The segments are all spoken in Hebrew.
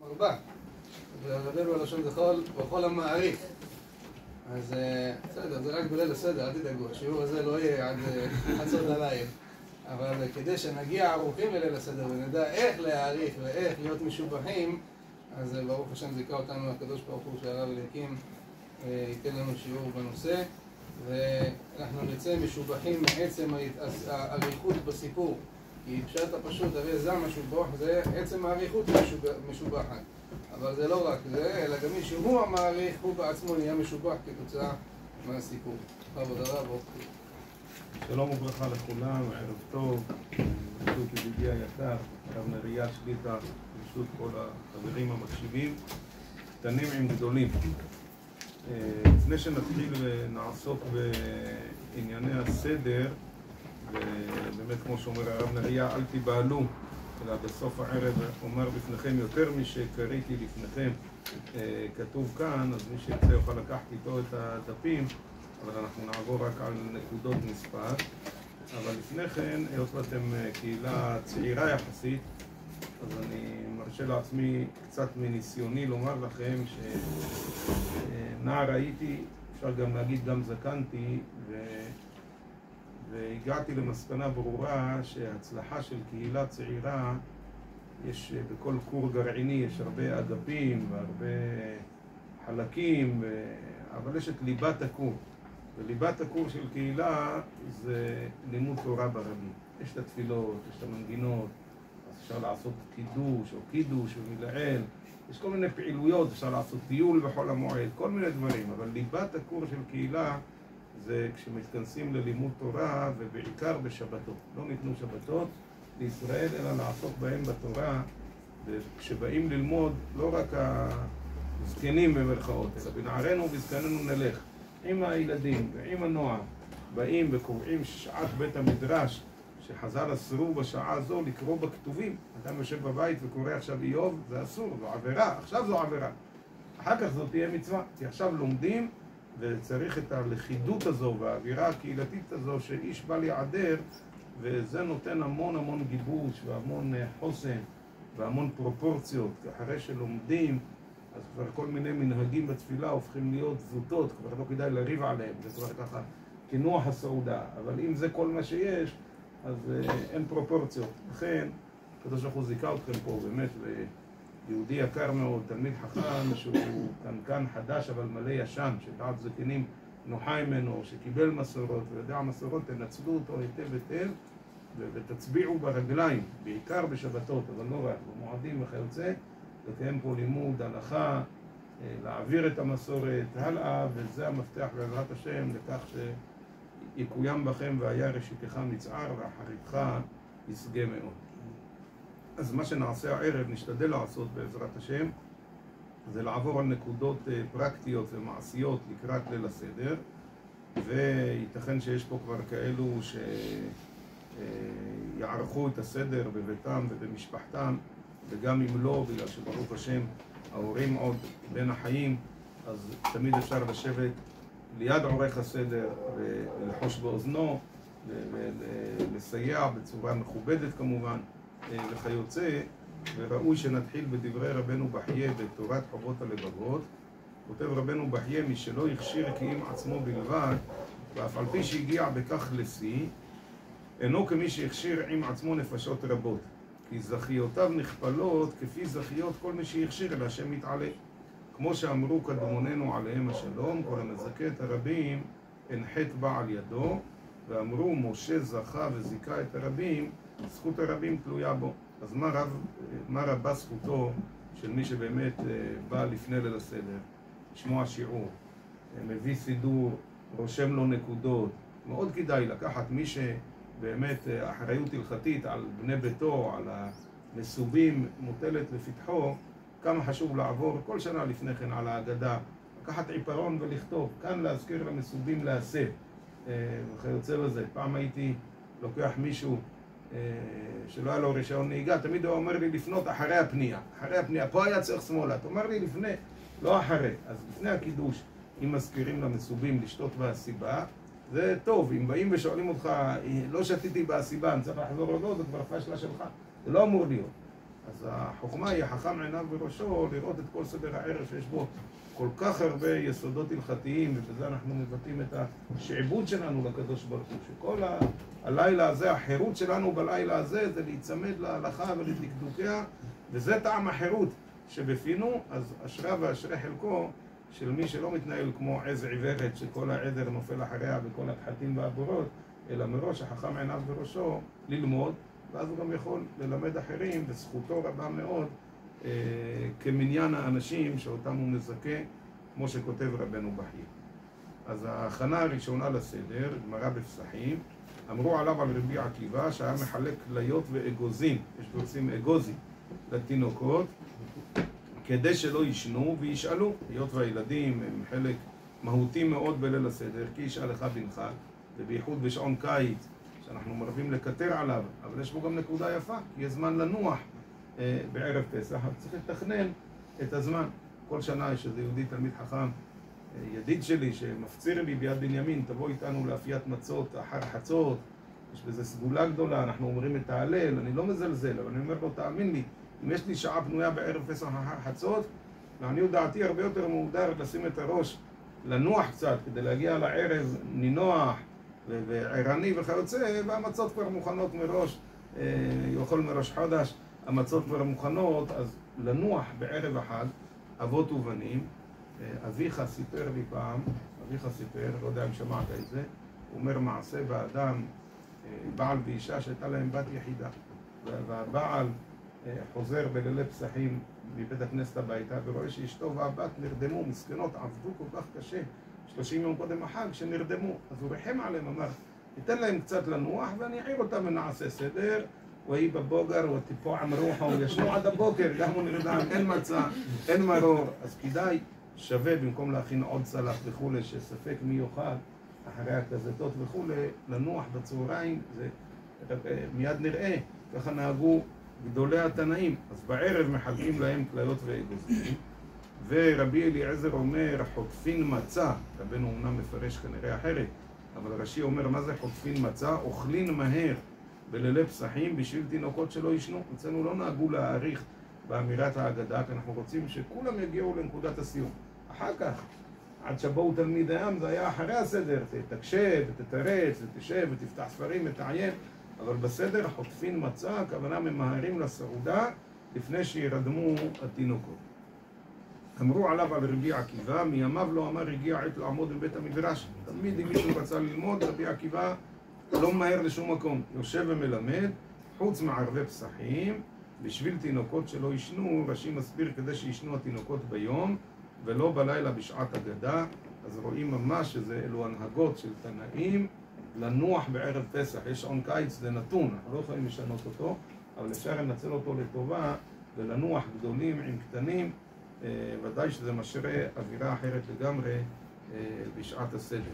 ארבע, והרבה בלשון זכול, וכל המעריך. אז בסדר, זה רק בליל הסדר, אל תדאגו, השיעור הזה לא יהיה עד חצות הליל. אבל כדי שנגיע ערוכים לליל הסדר ונדע איך להעריך ואיך להיות משובחים, אז ברוך השם זיכה אותנו הקדוש ברוך הוא שהרב אליקים ייתן לנו שיעור בנושא, ואנחנו נצא משובחים מעצם האריכות בסיפור. כי פשט הפשוט, הרי זה המשובח, זה עצם האריכות משובחת. אבל זה לא רק זה, אלא גם מי שהוא המעריך, הוא בעצמו נהיה משובח כתוצאה מהסיפור. עבודה רב, שלום וברכה לכולם, ערב טוב, ברשות ידידי היקר, הרב נריה שליט"א, ברשות כל החברים המקשיבים, קטנים עם גדולים. לפני שנתחיל ונעסוק בענייני הסדר, ובאמת כמו שאומר הרב נריה, אל תיבהלו, אלא בסוף הערב אומר בפניכם יותר משקראתי לפניכם כתוב כאן, אז מי שירצה יוכל לקחת איתו את הדפים, אבל אנחנו נעבור רק על נקודות מספר. אבל לפני כן, היות ואתם קהילה צעירה יחסית, אז אני מרשה לעצמי קצת מניסיוני לומר לכם שנער הייתי, אפשר גם להגיד גם זקנתי, והגעתי למסקנה ברורה שההצלחה של קהילה צעירה, יש בכל כור גרעיני יש הרבה אגפים והרבה חלקים, אבל יש את ליבת הכור. וליבת הכור של קהילה זה לימוד תורה ברבים. יש את התפילות, יש את המנגינות, אז אפשר לעשות קידוש או קידוש ומילעיל, יש כל מיני פעילויות, אפשר לעשות טיול בחול המועד, כל מיני דברים, אבל ליבת הכור של קהילה זה כשמתכנסים ללימוד תורה ובעיקר בשבתות. לא ניתנו שבתות לישראל אלא לעסוק בהם בתורה, וכשבאים ללמוד לא רק הזקנים במרכאות, אלא בנערינו ובזקנינו נלך. עם הילדים ועם הנוער באים וקוראים שעת בית המדרש שחז"ל אסרו בשעה הזו לקרוא בכתובים. אדם יושב בבית וקורא עכשיו איוב, זה אסור, זו עבירה, עכשיו זו עבירה. אחר כך זו תהיה מצווה, כי עכשיו לומדים וצריך את הלכידות הזו והאווירה הקהילתית הזו שאיש בא להיעדר, וזה נותן המון המון גיבוש והמון חוסן והמון פרופורציות. אחרי שלומדים אז כבר כל מיני מנהגים בתפילה הופכים להיות זוטות, כבר לא כדאי לריב עליהם, זה כבר ככה כנוח הסעודה. אבל אם זה כל מה שיש, אז אין פרופורציות. לכן, הקדוש ברוך הוא זיכה אתכם פה באמת, ויהודי יקר מאוד, תלמיד חכם שהוא קנקן חדש אבל מלא ישן, שדעת זקנים נוחה ממנו, שקיבל מסורות ויודע מסורות, תנצלו אותו היטב היטב ותצביעו ברגליים, בעיקר בשבתות, אבל לא רק, במועדים וכיוצא, לקיים פה לימוד, הלכה, להעביר את המסורת הלאה, וזה המפתח בעזרת השם לכך שיקוים בכם והיה ראשיתך מצער ואחריתך ישגה מאוד. אז מה שנעשה הערב, נשתדל לעשות בעזרת השם, זה לעבור על נקודות פרקטיות ומעשיות לקראת ליל הסדר, וייתכן שיש פה כבר כאלו שיערכו את הסדר בביתם ובמשפחתם, וגם אם לא, בגלל שברוך השם ההורים עוד בין החיים, אז תמיד אפשר לשבת ליד עורך הסדר ולחוש באוזנו ולסייע בצורה מכובדת כמובן וכיוצא. וראוי שנתחיל בדברי רבנו בחייה בתורת חובות הלבבות. כותב רבנו בחייה, מי שלא הכשיר כי עם עצמו בלבד, ואף על פי שהגיע בכך לשיא, אינו כמי שהכשיר עם עצמו נפשות רבות, כי זכיותיו נכפלות כפי זכיות כל מי שהכשיר אל השם מתעלה. כמו שאמרו קדמוננו עליהם השלום, כל המזכה את הרבים אין חטא בא על ידו, ואמרו משה זכה וזיכה את הרבים, זכות הרבים תלויה בו. אז מה רבה זכותו של מי שבאמת בא לפני ליל הסדר, לשמוע שיעור, מביא סידור, רושם לו נקודות. מאוד כדאי לקחת מי שבאמת אחריות הלכתית על בני ביתו, על המסובים מוטלת לפתחו, כמה חשוב לעבור כל שנה לפני כן על ההגדה, לקחת עיפרון ולכתוב, כאן להזכיר למסובים להסב וכיוצא בזה. פעם הייתי לוקח מישהו שלא היה לו רישיון נהיגה, תמיד הוא אומר לי לפנות אחרי הפנייה, פה היה צריך שמאלה, אתה אומר לי לפני, לא אחרי. אז לפני הקידוש, אם מזכירים למסובים לשתות בהסיבה, זה טוב. אם באים ושואלים אותך, לא שתיתי בהסיבה, אני צריך לחזור או לא, זה כבר פשלה שלך, זה לא אמור להיות. אז החוכמה היא החכם עיניו בראשו, לראות את כל סדר הערב שיש בו כל כך הרבה יסודות הלכתיים, ובזה אנחנו מבטאים את השעבוד שלנו לקדוש ברוך הוא, שכל הלילה הזה, החירות שלנו בלילה הזה, זה להיצמד להלכה ולדקדוקיה, וזה טעם החירות שבפינו. אז אשרה ואשרי חלקו של מי שלא מתנהל כמו עז עיוורת, שכל העדר נופל אחריה בכל התחתים והבורות, אלא מראש החכם עיניו בראשו ללמוד, ואז הוא גם יכול ללמד אחרים, וזכותו רבה מאוד, כמניין האנשים שאותם הוא מזכה, כמו שכותב רבנו בחייא. אז ההכנה הראשונה לסדר, גמרא בפסחים, אמרו עליו על רבי עקיבא שהיה מחלק כליות ואגוזים, יש דורסים אגוזים, לתינוקות, כדי שלא ישנו וישאלו, היות והילדים הם חלק מהותי מאוד בליל הסדר, כי ישאל לך בנך, ובייחוד בשעון קיץ, שאנחנו מרבים לקטר עליו, אבל יש בו גם נקודה יפה, כי יש זמן לנוח בערב פסח, אז צריך לתכנן את הזמן. כל שנה יש איזה יהודי תלמיד חכם, ידיד שלי שמפציר לי ביד בנימין, תבוא איתנו לאפיית מצות אחר חצות, יש בזה סגולה גדולה, אנחנו אומרים את ההלל, אני לא מזלזל, אבל אני אומר לו, תאמין לי, אם יש לי שעה פנויה בערב פסח אחר חצות, לעניות דעתי הרבה יותר מוגדר לשים את הראש, לנוח קצת, כדי להגיע לערב נינוח וערני וכיוצא, והמצות כבר מוכנות מראש, יאכל מראש חודש, המצות כבר מוכנות, אז לנוח בערב אחד, אבות ובנים. אביך סיפר לי פעם, לא יודע אם שמעת את זה, הוא אומר מעשה באדם, בעל ואישה שהייתה להם בת יחידה, והבעל חוזר בלילי פסחים מבית הכנסת הביתה ורואה שאשתו והבת נרדמו, מסכנות, עבדו כל כך קשה 30 יום קודם החג שנרדמו, אז הוא רחם עליהם, אמר ניתן להם קצת לנוח ואני אעיר אותם ונעשה סדר, ויהי בבוגר וטיפו עם רוחו וישנו עד הבוקר, גם הוא נרדם, אין מצה, אין מרור, אז כדאי שווה במקום להכין עוד צלח וכולי שספק מי יאכל אחרי הכזתות וכולי, לנוח בצהריים, זה מיד נראה, ככה נהגו גדולי התנאים. אז בערב מחלקים להם כליות ואגוזים, ורבי אליעזר אומר חוטפין מצה, רבנו אומנם מפרש כנראה אחרת, אבל רש"י אומר מה זה חוטפין מצה? אוכלין מהר בלילי פסחים בשביל תינוקות שלא ישנו. אצלנו לא נהגו להאריך באמירת ההגדה, כי אנחנו רוצים שכולם יגיעו לנקודת הסיום. אחר כך, עד שבאו תלמיד הים, זה היה אחרי הסדר, תקשב, תתרץ, תשב, ותפתח ספרים, ותעיין, אבל בסדר חוטפין מצה, הכוונה ממהרים לסעודה לפני שירדמו התינוקות. אמרו עליו על רבי עקיבא, מימיו לא אמר הגיע עת לעמוד בבית המדרש. תמיד אם מישהו רצה ללמוד, רבי עקיבא לא מהר לשום מקום, יושב ומלמד, חוץ מערבי פסחים, בשביל תינוקות שלא ישנו, רש"י מסביר כדי שישנו התינוקות ביום, ולא בלילה בשעת הגדה. אז רואים ממש שזה אלו הנהגות של תנאים, לנוח בערב פסח. יש שעון קיץ, זה נתון, אנחנו לא יכולים לשנות אותו, אבל אפשר לנצל אותו לטובה, ולנוח גדולים עם קטנים, ודאי שזה משרה אווירה אחרת לגמרי בשעת הסדר.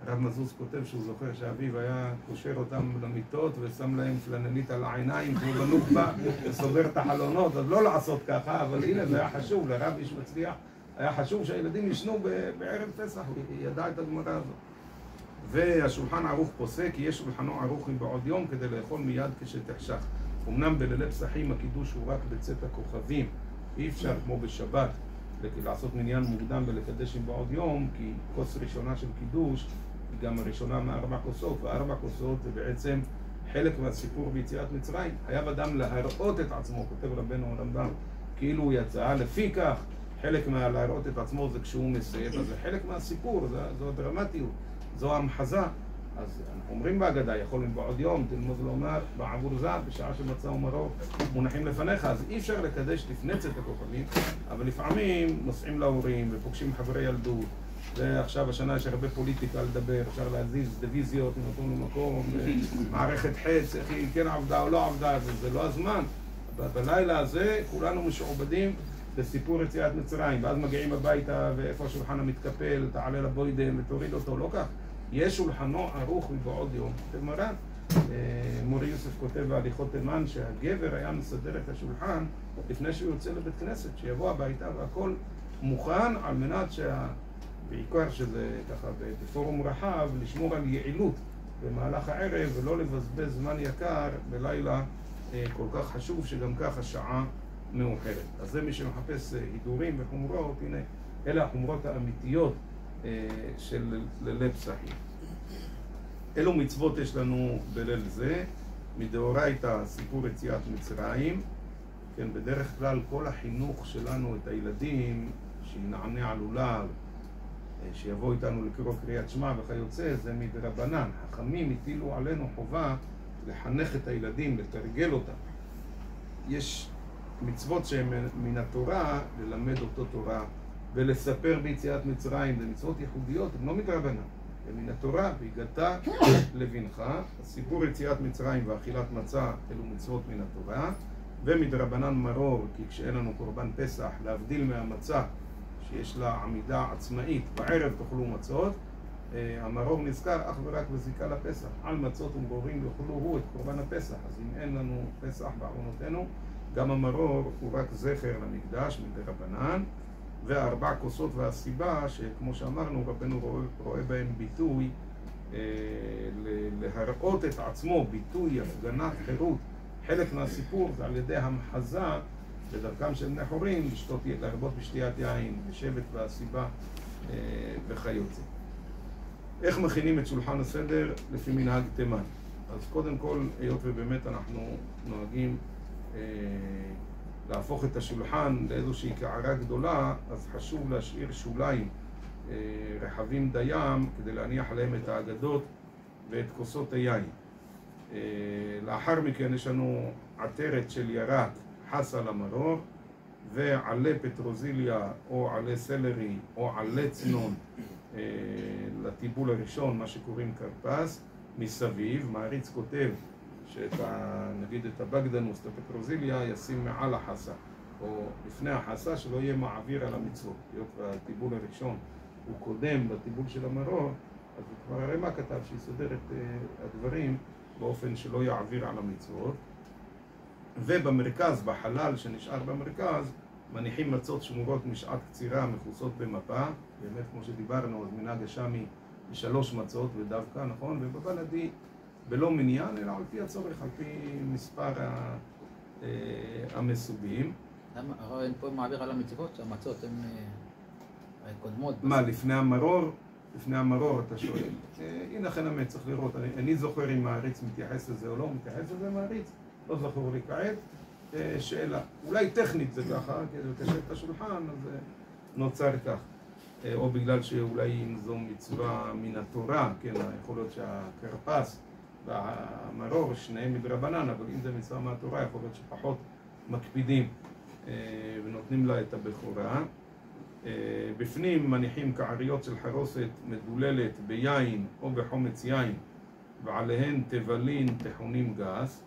הרב מזוז כותב שהוא זוכר שאביו היה קושר אותם למיטות ושם להם פלנלית על העיניים והוא בנוח'בה וסוגר את החלונות, אז לא לעשות ככה, אבל הנה זה היה חשוב, לרב איש מצליח היה חשוב שהילדים ישנו בערב פסח, הוא ידע את הגמרא הזאת. והשולחן ערוך פוסק, יהיה שולחנו ערוך בעוד יום כדי לאכול מיד כשתחשך. אמנם בלילי פסחים הקידוש הוא רק בצאת הכוכבים, אי אפשר כמו בשבת לעשות מניין מוקדם ולקדש עם בעוד יום, כי כוס ראשונה של קידוש היא גם הראשונה מ4 כוסות, ו4 כוסות זה בעצם חלק מהסיפור ביציאת מצרים. חייב אדם להראות את עצמו, כותב רבנו הרמב"ם, כאילו הוא יצא, לפי כך חלק להראות את עצמו זה כשהוא מסיים, אז זה חלק מהסיפור, זו הדרמטיות, זו המחזה. אז אנחנו אומרים בהגדה, יכולים בעוד יום, תלמוד לומר, בעבור זב, בשעה שמצה ומרור מונחים לפניך, אז אי אפשר לקדש לפני צאת הכוכבים, אבל לפעמים נוסעים להורים ופוגשים חברי ילדות, ועכשיו השנה יש הרבה פוליטיקה לדבר, אפשר להזיז דיוויזיות ממקום למקום, מערכת חץ, איך היא כן עבדה או לא עבדה, זה לא הזמן. בלילה הזה כולנו משועבדים לסיפור יציאת מצרים, ואז מגיעים הביתה ואיפה השולחן המתקפל, תעלה לבוידם ותוריד אותו, לא כך. יש שולחנו ערוך מבעוד יום. כותב מרן, מורי יוסף כותב בהליכות תימן שהגבר היה מסדר את השולחן לפני שהוא יוצא לבית כנסת, שיבוא הביתה והכל מוכן על מנת בעיקר שזה ככה בפורום רחב, לשמור על יעילות במהלך הערב ולא לבזבז זמן יקר בלילה כל כך חשוב שגם כך השעה מאוחרת. אז זה מי שמחפש הידורים וחומרות, הנה, אלה החומרות האמיתיות של ליל פסחים. אלו מצוות יש לנו בליל זה, מדאורייתא סיפור יציאת מצרים, כן, בדרך כלל כל החינוך שלנו את הילדים, שינענע על לולב, שיבוא איתנו לקרוא קריאת שמע וכיוצא, זה מדרבנן. חכמים הטילו עלינו חובה לחנך את הילדים, לתרגל אותם. יש מצוות שהן מן התורה, ללמד אותו תורה, ולספר ביציאת מצרים, זה מצוות ייחודיות, הן לא מדרבנן. ומן התורה, והגעת לבנך, הסיפור יציאת מצרים ואכילת מצה, אלו מצוות מן התורה, ומדרבנן מרור, כי כשאין לנו קורבן פסח, להבדיל מהמצה, שיש לה עמידה עצמאית, בערב תאכלו מצות, המרור נזכר אך ורק בזיקה לפסח. על מצות ומרורים יאכלו הוא את קורבן הפסח, אז אם אין לנו פסח בארונותינו, גם המרור הוא רק זכר למקדש מדרבנן, והארבע כוסות והסיבה, שכמו שאמרנו, רבנו רואה בהם ביטוי להראות את עצמו, ביטוי, הפגנת חירות. חלק מהסיפור זה על ידי המחזה בדרכם של בני חורין, להרבות בשתיית יין, בשבט והסיבה וכיוצא. איך מכינים את שולחן הסדר לפי מנהג תימן? אז קודם כל, היות ובאמת אנחנו נוהגים להפוך את השולחן לאיזושהי קערה גדולה, אז חשוב להשאיר שוליים רחבים דיים כדי להניח עליהם את האגדות ואת כוסות היין. לאחר מכן יש לנו עטרת של ירק חסה למרור, ועלה פטרוזיליה או עלה סלרי או עלה צנון לטיבול הראשון, מה שקוראים קרפס, מסביב. מעריץ כותב נגיד את הבגדנוס, את הפטרוזיליה, ישים מעל החסה או לפני החסה, שלא יהיה מעביר על המצוות. היות והטיבול הראשון הוא קודם בטיבול של המרור, אז כבר הרמ"א כתב שיסדר את הדברים באופן שלא יעביר על המצוות. ובמרכז, בחלל שנשאר במרכז, מניחים מצות שמורות משעת קצירה מכוסות במפה, באמת כמו שדיברנו, אז מנהג השמי בשלוש מצות ודווקא, נכון? ובבלדי בלא מניין, אלא על פי הצורך, על פי מספר המסובים. למה? הרי אין פה מעביר על המצוות, המצות הן קודמות. מה, לפני המרור? לפני המרור אתה שואל. הנה לכן האמת, צריך לראות. אני זוכר אם מעריץ מתייחס לזה או לא מתייחס לזה מעריץ. לא זכור לי כעת. שאלה. אולי טכנית זה ככה, כדי לקשר את השולחן, אז נוצר כך. או בגלל שאולי אם זו מצווה מן התורה, כן, יכול להיות שהקרפס והמרור, שניהם מדרבנן, אבל אם זה מצווה מהתורה, יכול להיות שפחות מקפידים ונותנים לה את הבכורה. בפנים מניחים קעריות של חרוסת מדוללת ביין או בחומץ יין, ועליהן תבלין טחונים גס.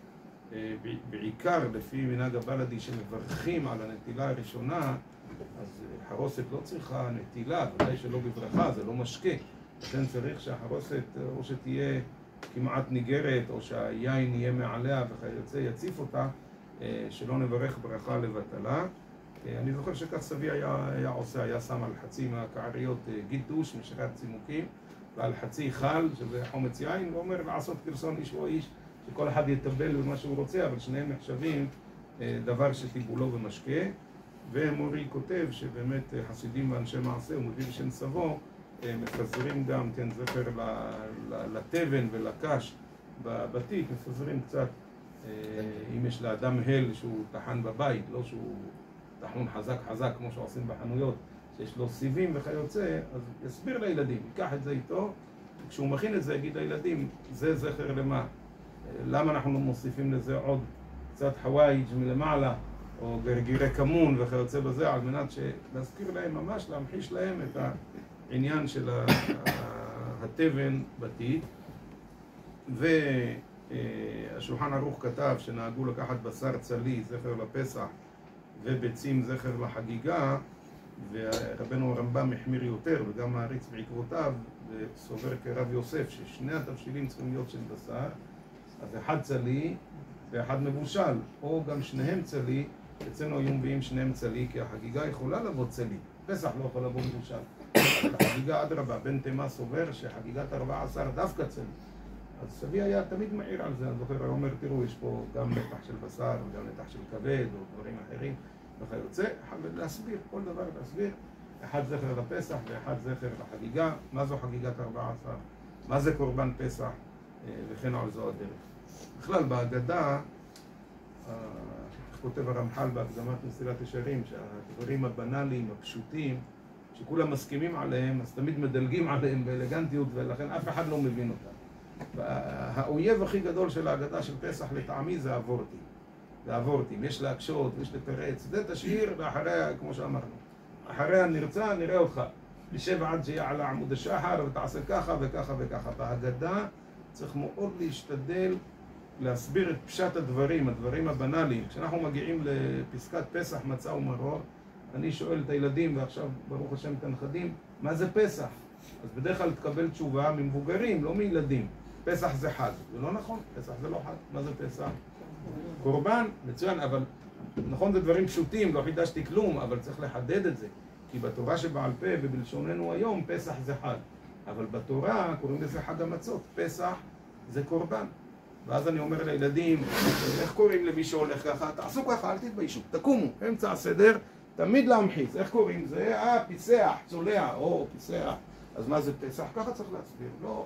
בעיקר לפי מנהג הבלדי שמברכים על הנטילה הראשונה, אז חרוסת לא צריכה נטילה, ודאי שלא בברכה, זה לא משקה. לכן צריך שהחרוסת או שתהיה כמעט ניגרת, או שהיין יהיה מעליה וכיוצא יציף אותה, שלא נברך ברכה לבטלה. אני זוכר שכך סבי היה עושה, היה שם על חצי מהקעריות גידוש, משרת צימוקים, ועל חצי חל, שזה חומץ יין, ואומר לעשות פרסון איש או איש, שכל אחד יטבל במה שהוא רוצה, אבל שניהם נחשבים דבר שטיבולו במשקה. ומורי כותב שבאמת חסידים ואנשי מעשה, הוא מביא בשם סבו, מפזרים גם, כן, זכר לתבן ולקש בבתית, מפזרים קצת, אם יש לאדם הל שהוא טחן בבית, לא שהוא טחון חזק כמו שעושים בחנויות, שיש לו סיבים וכיוצא, אז יסביר לילדים, ייקח את זה איתו, כשהוא מכין את זה יגיד לילדים, זה זכר למה? למה אנחנו מוסיפים לזה עוד קצת חווייג' מלמעלה, או גרגירי כמון וכיוצא בזה, על מנת להזכיר להם ממש, להמחיש להם את העניין של התבן בתית. והשולחן ערוך כתב שנהגו לקחת בשר צלי, זכר לפסח, וביצים זכר לחגיגה, ורבנו הרמב"ם החמיר יותר, וגם מעריץ בעקבותיו, וסובר כרב יוסף, ששני התבשילים צריכים להיות של בשר, אז אחד צלי ואחד מבושל, או גם שניהם צלי. אצלנו היו מביאים שניהם צלי, כי החגיגה יכולה לבוא צלי, פסח לא יכול לבוא מבושל. החגיגה אדרבה, בן תימה סובר שחגיגת 14 דווקא צלי. אז סבי היה תמיד מעיר על זה, אני זוכר, הוא אומר, תראו, יש פה גם נתח של בשר וגם נתח של כבד או דברים אחרים וכיוצא, להסביר, כל דבר להסביר, אחד זכר לפסח ואחד זכר לחגיגה, מה זו חגיגת 14, מה זה קורבן פסח וכן על זו הדרך. בכלל בהגדה, איך כותב הרמח"ל בהקדמת מסילת ישרים, שהדברים הבנאליים, הפשוטים, שכולם מסכימים עליהם, אז תמיד מדלגים עליהם באלגנטיות, ולכן אף אחד לא מבין אותם. האויב הכי גדול של ההגדה של פסח לטעמי זה הוורטים. זה הוורטים, יש להקשות, יש לתרץ, זה תשאיר, ואחריה, כמו שאמרנו, אחריה נרצה, נראה אותך. נשב עד שיעלה עמוד השחר, ותעשה ככה וככה וככה. בהגדה צריך מאוד להשתדל להסביר את פשט הדברים, הדברים הבנאליים. כשאנחנו מגיעים לפסקת פסח, מצה ומרור, אני שואל את הילדים, ועכשיו ברוך השם את הנכדים, מה זה פסח? אז בדרך כלל תקבל תשובה ממבוגרים, לא מילדים. פסח זה חג. זה לא נכון, פסח זה לא חג. מה זה פסח? קורבן, מצוין, אבל נכון זה דברים פשוטים, לא חידשתי כלום, אבל צריך לחדד את זה. כי בתורה שבעל פה ובלשוננו היום, פסח זה חג. אבל בתורה קוראים לזה חג המצות. פסח זה קורבן. ואז אני אומר לילדים, איך קוראים למי שהולך ככה? תעשו ככה, אל תתביישו, תקומו, אמצע הסדר, תמיד להמחיץ. איך קוראים? זה פיסח, צולע, או פיסח. אז מה זה פסח? ככה צריך להסביר. לא,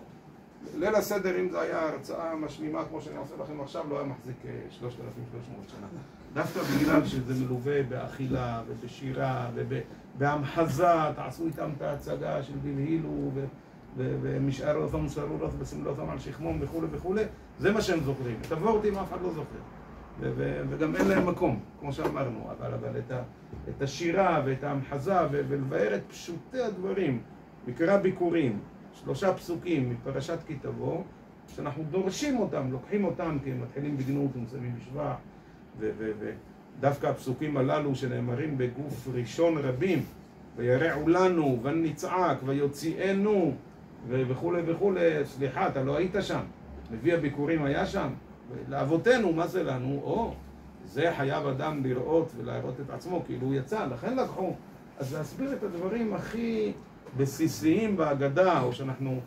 ליל הסדר, אם זה היה הרצאה משלימה כמו שאני עושה לכם עכשיו, לא היה מחזיק 3,300 שנה. דווקא בגלל שזה מלווה באכילה ובשירה ובהמחזה, תעשו איתם את ההצגה של בלהילו ומשאר אותם סרורות וסמלותם על שכמום וכו' וכו', זה מה שהם זוכרים. את הוורטים אף אחד לא זוכר. וגם אין להם מקום, כמו שאמרנו, אבל את השירה ואת ההמחזה ולבאר את פשוטי הדברים, מקרא ביקורים, 3 פסוקים מפרשת כי תבוא, שאנחנו דורשים אותם, לוקחים אותם, כי הם מתחילים בגנות ומסיימים בשבח, ודווקא הפסוקים הללו שנאמרים בגוף ראשון רבים, וירעו לנו, ונצעק, ויוציאנו, וכו' וכו', סליחה, אתה לא היית שם, מביא הביקורים היה שם, לאבותינו, מה זה לנו? או, זה חייב אדם לראות ולהראות את עצמו, כאילו הוא יצא, לכן לקחו. אז להסביר את הדברים הכי בסיסיים בהגדה, או שאנחנו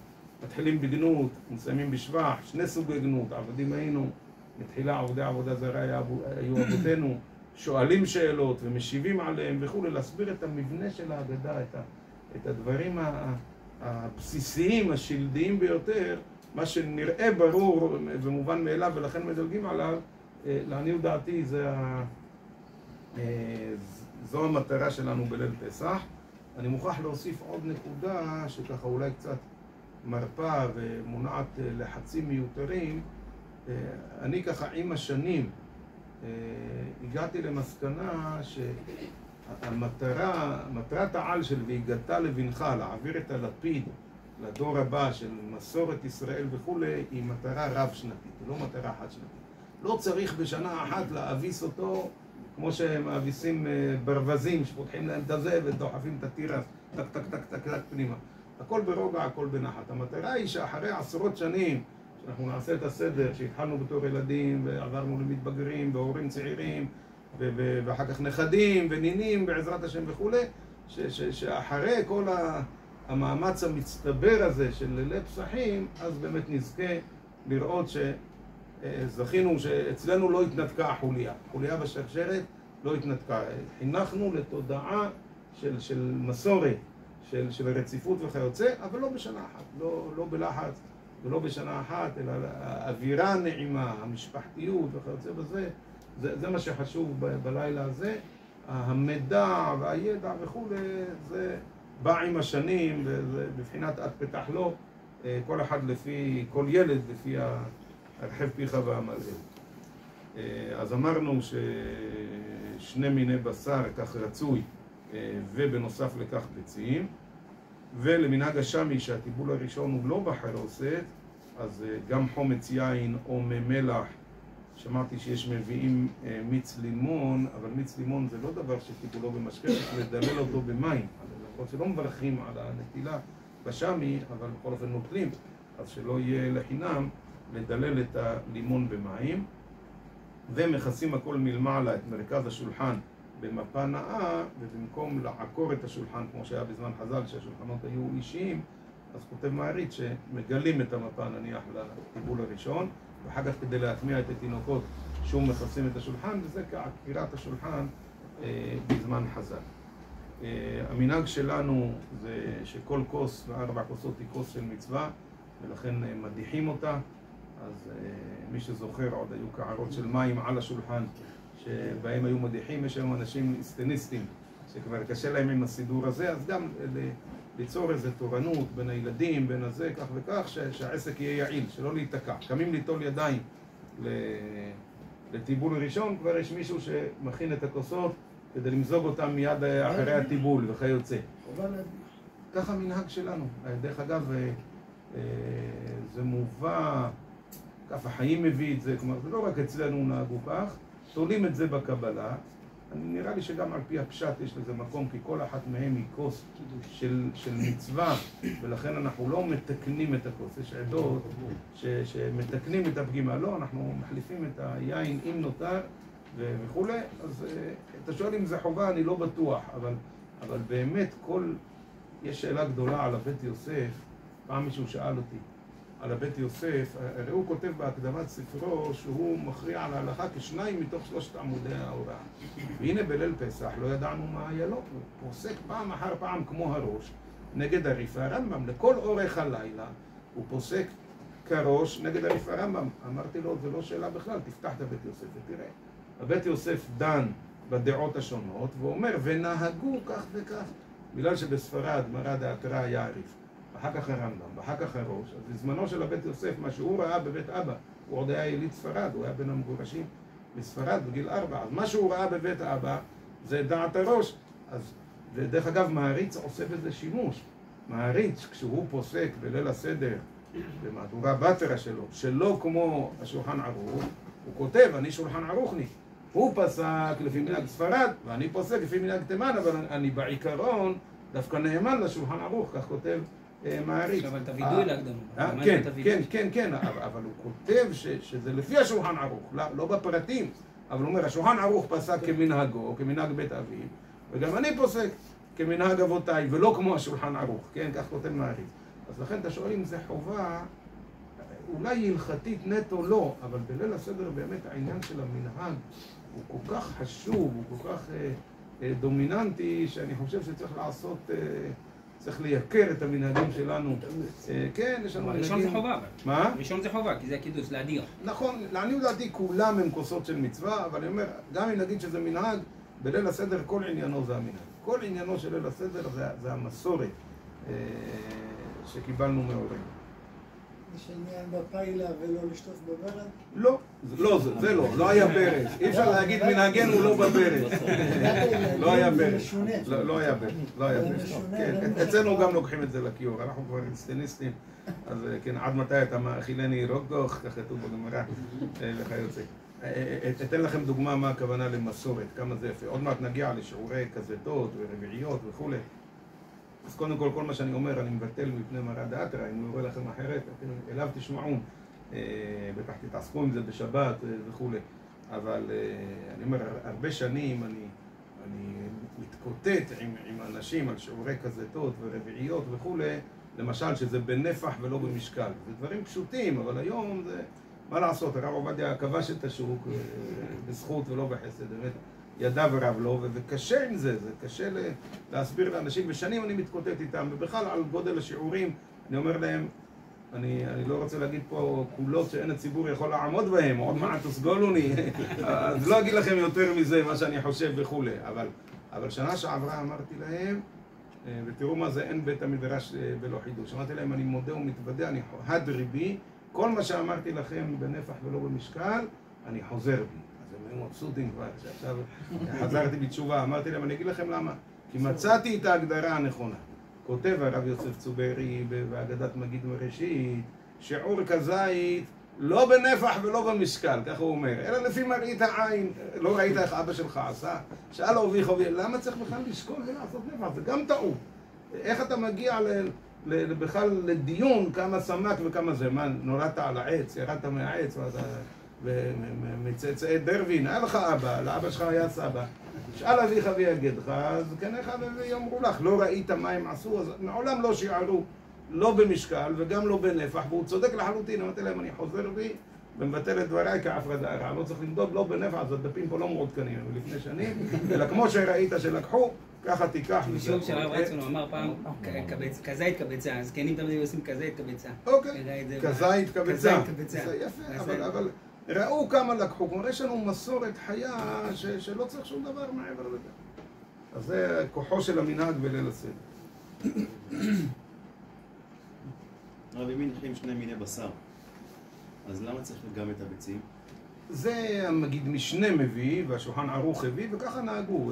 מתחילים בגנות, מסיימים בשבח, 2 סוגי גנות, עבדים היינו, מתחילה עובדי עבודה זרה היו אבותינו, שואלים שאלות ומשיבים עליהם וכו', להסביר את המבנה של ההגדה, את הדברים הבסיסיים, השלדיים ביותר, מה שנראה ברור ומובן מאליו ולכן מדלגים עליו, לעניות דעתי זו המטרה שלנו בליל פסח. אני מוכרח להוסיף עוד נקודה שככה אולי קצת מרפה ומונעת לחצים מיותרים. אני ככה עם השנים הגעתי למסקנה מטרת העל של והגדת לבנך, להעביר את הלפיד לדור הבא של מסורת ישראל וכו', היא מטרה רב שנתית, לא מטרה חד שנתית. לא צריך בשנה אחת להאביס אותו כמו שהם מאביסים ברווזים שפותחים להם את הזה ודוחפים את התירס, טק טק טק טק טק פנימה. הכל ברוגע, הכל בנחת. המטרה היא שאחרי עשרות שנים שאנחנו נעשה את הסדר, שהתחלנו בתור ילדים ועברנו למתבגרים והורים צעירים ואחר כך נכדים ונינים בעזרת השם וכו', שאחרי כל המאמץ המצטבר הזה של לילי פסחים, אז באמת נזכה לראות שזכינו שאצלנו לא התנתקה החוליה. החוליה בשרשרת לא התנתקה. חינכנו לתודעה של מסורת, של רציפות וכיוצא, אבל לא בשנה אחת, לא בלחץ ולא בשנה אחת, אלא האווירה הנעימה, המשפחתיות וכיוצא בזה, זה מה שחשוב בלילה הזה. המידע והידע וכו', זה בא עם השנים, בבחינת עד פתח לו, כל אחד לפי, כל ילד לפי הרחב פיך והמלא. אז אמרנו ששני מיני בשר, כך רצוי, ובנוסף לכך ביצים, ולמנהג השמי שהטיבול הראשון הוא לא בחרוסת, אז גם חומץ יין או ממלח. שמעתי שיש מביאים מיץ לימון, אבל מיץ לימון זה לא דבר שטיפולו במשקה, צריך לדלל אותו במים. למרות שלא מברכים על הנטילה בשמי, אבל בכל אופן נוטלים, אז שלא יהיה לחינם לדלל את הלימון במים. ומכסים הכל מלמעלה את מרכז השולחן במפה נאה, ובמקום לעקור את השולחן כמו שהיה בזמן חז"ל שהשולחנות היו אישיים, אז כותב מעריץ שמגלים את המפה נניח לטיפול הראשון, ואחר כך כדי להטמיע את התינוקות שוב מחפשים את השולחן, וזה כעקירת השולחן בזמן חז"ל. המנהג שלנו זה שכל כוס ו4 כוסות היא כוס של מצווה, ולכן מדיחים אותה. אז מי שזוכר, עוד היו קערות של מים על השולחן שבהם היו מדיחים. יש היום אנשים סטניסטים שכבר קשה להם עם הסידור הזה, אז גם ליצור איזו תורנות בין הילדים, בין הזה, כך וכך, שהעסק יהיה יעיל, שלא להיתקע. קמים ליטול ידיים לטיבול ראשון, כבר יש מישהו שמכין את הכוסות כדי למזוג אותם מיד אחרי הטיבול וכיוצא. ככה מנהג שלנו. דרך אגב, זה מובא, כף החיים מביא את זה, כלומר, זה לא רק אצלנו נהגו כך, תולים את זה בקבלה. נראה לי שגם על פי הפשט יש לזה מקום, כי כל אחת מהם היא כוס של מצווה, ולכן אנחנו לא מתקנים את הכוס. יש עדות שמתקנים את הפגימה, לא, אנחנו מחליפים את היין אם נותר וכו'. אז אתה שואל אם זה חובה, אני לא בטוח, אבל באמת יש שאלה גדולה על הבית יוסף. פעם מישהו שאל אותי על הבית יוסף, הרי הוא כותב בהקדמת ספרו שהוא מכריע על ההלכה כשניים מתוך 3 עמודי ההוראה. והנה בליל פסח לא ידענו מה היה לו, הוא פוסק פעם אחר פעם כמו הראש נגד הריף הרמב"ם. לכל אורך הלילה הוא פוסק כראש נגד הריף הרמב"ם. אמרתי לו, זה לא שאלה בכלל, תפתח את הבית יוסף ותראה. הבית יוסף דן בדעות השונות ואומר, ונהגו כך וכך. בגלל שבספרד מרא דאתרא היה הריף, אחר כך הרמב"ם, ואחר כך הראש. אז בזמנו של הבית יוסף, מה שהוא ראה בבית אבא, הוא עוד היה יליד ספרד, הוא היה בין המגורשים בספרד בגיל 4, אז מה שהוא ראה בבית אבא זה דעת הראש. אז, ודרך אגב, מעריץ עושה בזה שימוש. מעריץ, כשהוא פוסק בליל הסדר, במהדורה בתרא שלא כמו השולחן ערוך, הוא כותב, אני שולחן ערוכני. הוא פסק לפי מנהג ספרד, ואני פוסק לפי מנהג תימן, אבל אני בעיקרון דווקא נאמן לשולחן ערוך, כך כותב מעריץ. אבל את הווידוי להקדמה. כן, אבל הוא כותב שזה לפי השולחן ערוך, לא בפרטים, אבל הוא אומר, השולחן ערוך פסק כמנהגו, כמנהג בית אביו, וגם אני פוסק כמנהג אבותיי, ולא כמו השולחן ערוך, כן, כך כותב מעריץ. אז לכן אתה שואל אם זה חובה, אולי הלכתית נטו לא, אבל בליל הסדר באמת העניין של המנהג הוא כל כך חשוב, הוא כל כך דומיננטי, שאני חושב שצריך לעשות, צריך לייקר את המנהגים שלנו. כן, יש לנו מנהגים. ראשון זה חובה. מה? ראשון זה חובה, כי זה קידוש, להדיר. נכון, לעניות דעתי כולם הם כוסות של מצווה, אבל אני אומר, גם אם נגיד שזה מנהג, בליל הסדר כל עניינו זה המנהג. כל עניינו של ליל הסדר זה המסורת שקיבלנו מהורים. יש עניין בפיילה ולא לשטוף בברד? לא, זה לא היה ברד. אי אפשר להגיד מנהגנו לא בברד. לא היה ברד. לא היה ברד. אצלנו גם לוקחים את זה לכיור, אנחנו כבר אינסטניסטים. אז כן, עד מתי אתה מאכילני רוקדוך, כך כתוב בגמרא וכיוצא. אתן לכם דוגמה מה הכוונה למסורת, כמה זה יפה. עוד מעט נגיע לשיעורי כזתות ורביעיות וכו'. אז קודם כל מה שאני אומר, אני מבטל מפני מרא דאתרא, אם הוא יורה לכם אחרת, אליו תשמעון, בטח תתעסקו עם זה בשבת וכו'. אבל אני אומר, הרבה שנים אני מתקוטט עם אנשים על שיעורי כזתות ורביעיות וכו', למשל שזה בנפח ולא במשקל. זה דברים פשוטים, אבל היום זה, מה לעשות, הרב עובדיה כבש את השוק בזכות ולא בחסד, באמת. ידיו רב לו, וקשה עם זה, זה קשה להסביר לאנשים, ושנים אני מתקוטט איתם, ובכלל על גודל השיעורים, אני אומר להם, אני לא רוצה להגיד פה קולות שאין הציבור יכול לעמוד בהם, עוד מעט תסגולוני, אז לא אגיד לכם יותר מזה מה שאני חושב וכו', אבל שנה שעברה אמרתי להם, ותראו מה זה, אין בית המדרש ולא חידוש, אמרתי להם, אני מודה ומתוודה, אני חד ריבי, כל מה שאמרתי לכם בנפח ולא במשקל, אני חוזר בי. הם מבסוטים כבר, שעכשיו חזרתי בתשובה, אמרתי להם, אני אגיד לכם למה. כי מצאתי את ההגדרה הנכונה. כותב הרב יוסף צוברי בהגדת מגיד מראשית, שיעור כזית לא בנפח ולא במשקל, כך הוא אומר, אלא לפי מראית העין. לא ראית איך אבא שלך עשה? שאל אביך, למה צריך בכלל לשקול ולעשות נפח? זה גם טעות. איך אתה מגיע בכלל לדיון כמה סמק וכמה זה? מה, נולדת על העץ, ירדת מהעץ, ומצאצאי דרווין, היה לך אבא, לאבא שלך היה סבא, שאל אביך ויגדך, אז כנראה ויאמרו לך, לא ראית מה הם עשו, אז מעולם לא שיערו לא במשקל וגם לא בנפח, והוא צודק לחלוטין. אמרתי להם, אני חוזר בי ומבטל את דבריי כהפרדה הרעה. לא צריך למדוד לא בנפח, אז הדפים פה לא מעודכנים לפני שנים, אלא כמו שראית שלקחו, ככה תיקח. משום שהרב רצון אמר פעם, כזית קבצה, אז כן, אם תמיד עושים כזית קבצה. אוקיי, כזית קבצה. זה יפה, אבל ראו כמה לקחו. כלומר, יש לנו מסורת חיה שלא צריך שום דבר מעבר לזה. אז זה כוחו של המנהג בליל הסדר. רבי מין נחים שני מיני בשר, אז למה צריך גם את הביצים? זה, נגיד, משנה מביא, והשולחן ערוך הביא, וככה נהגו.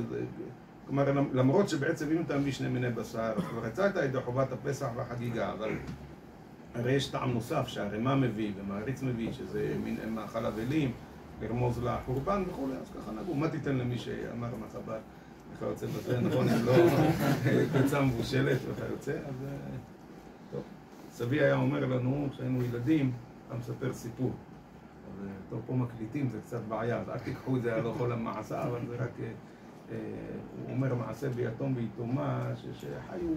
כלומר, למרות שבעצם אם אתה מביא שני מיני בשר, כבר יצאת ידי חובת הפסח והחגיגה, אבל הרי יש טעם נוסף שהרמה מביא ומעריץ מביא, שזה מין מאכל אבלים, לרמוז לחורבן וכו', אז ככה נהגו. מה תיתן למי שאמר מחבל וכיוצא בזה, נכון, אם לא קצה מבושלת וכיוצא, אז טוב. סבי היה אומר לנו, כשהיינו ילדים, אתה מספר סיפור. אז טוב, פה מקליטים, זה קצת בעיה, אז אל תיקחו את זה על כל המעשה, אבל זה רק, הוא אומר מעשה ביתום ויתומה, שחיו,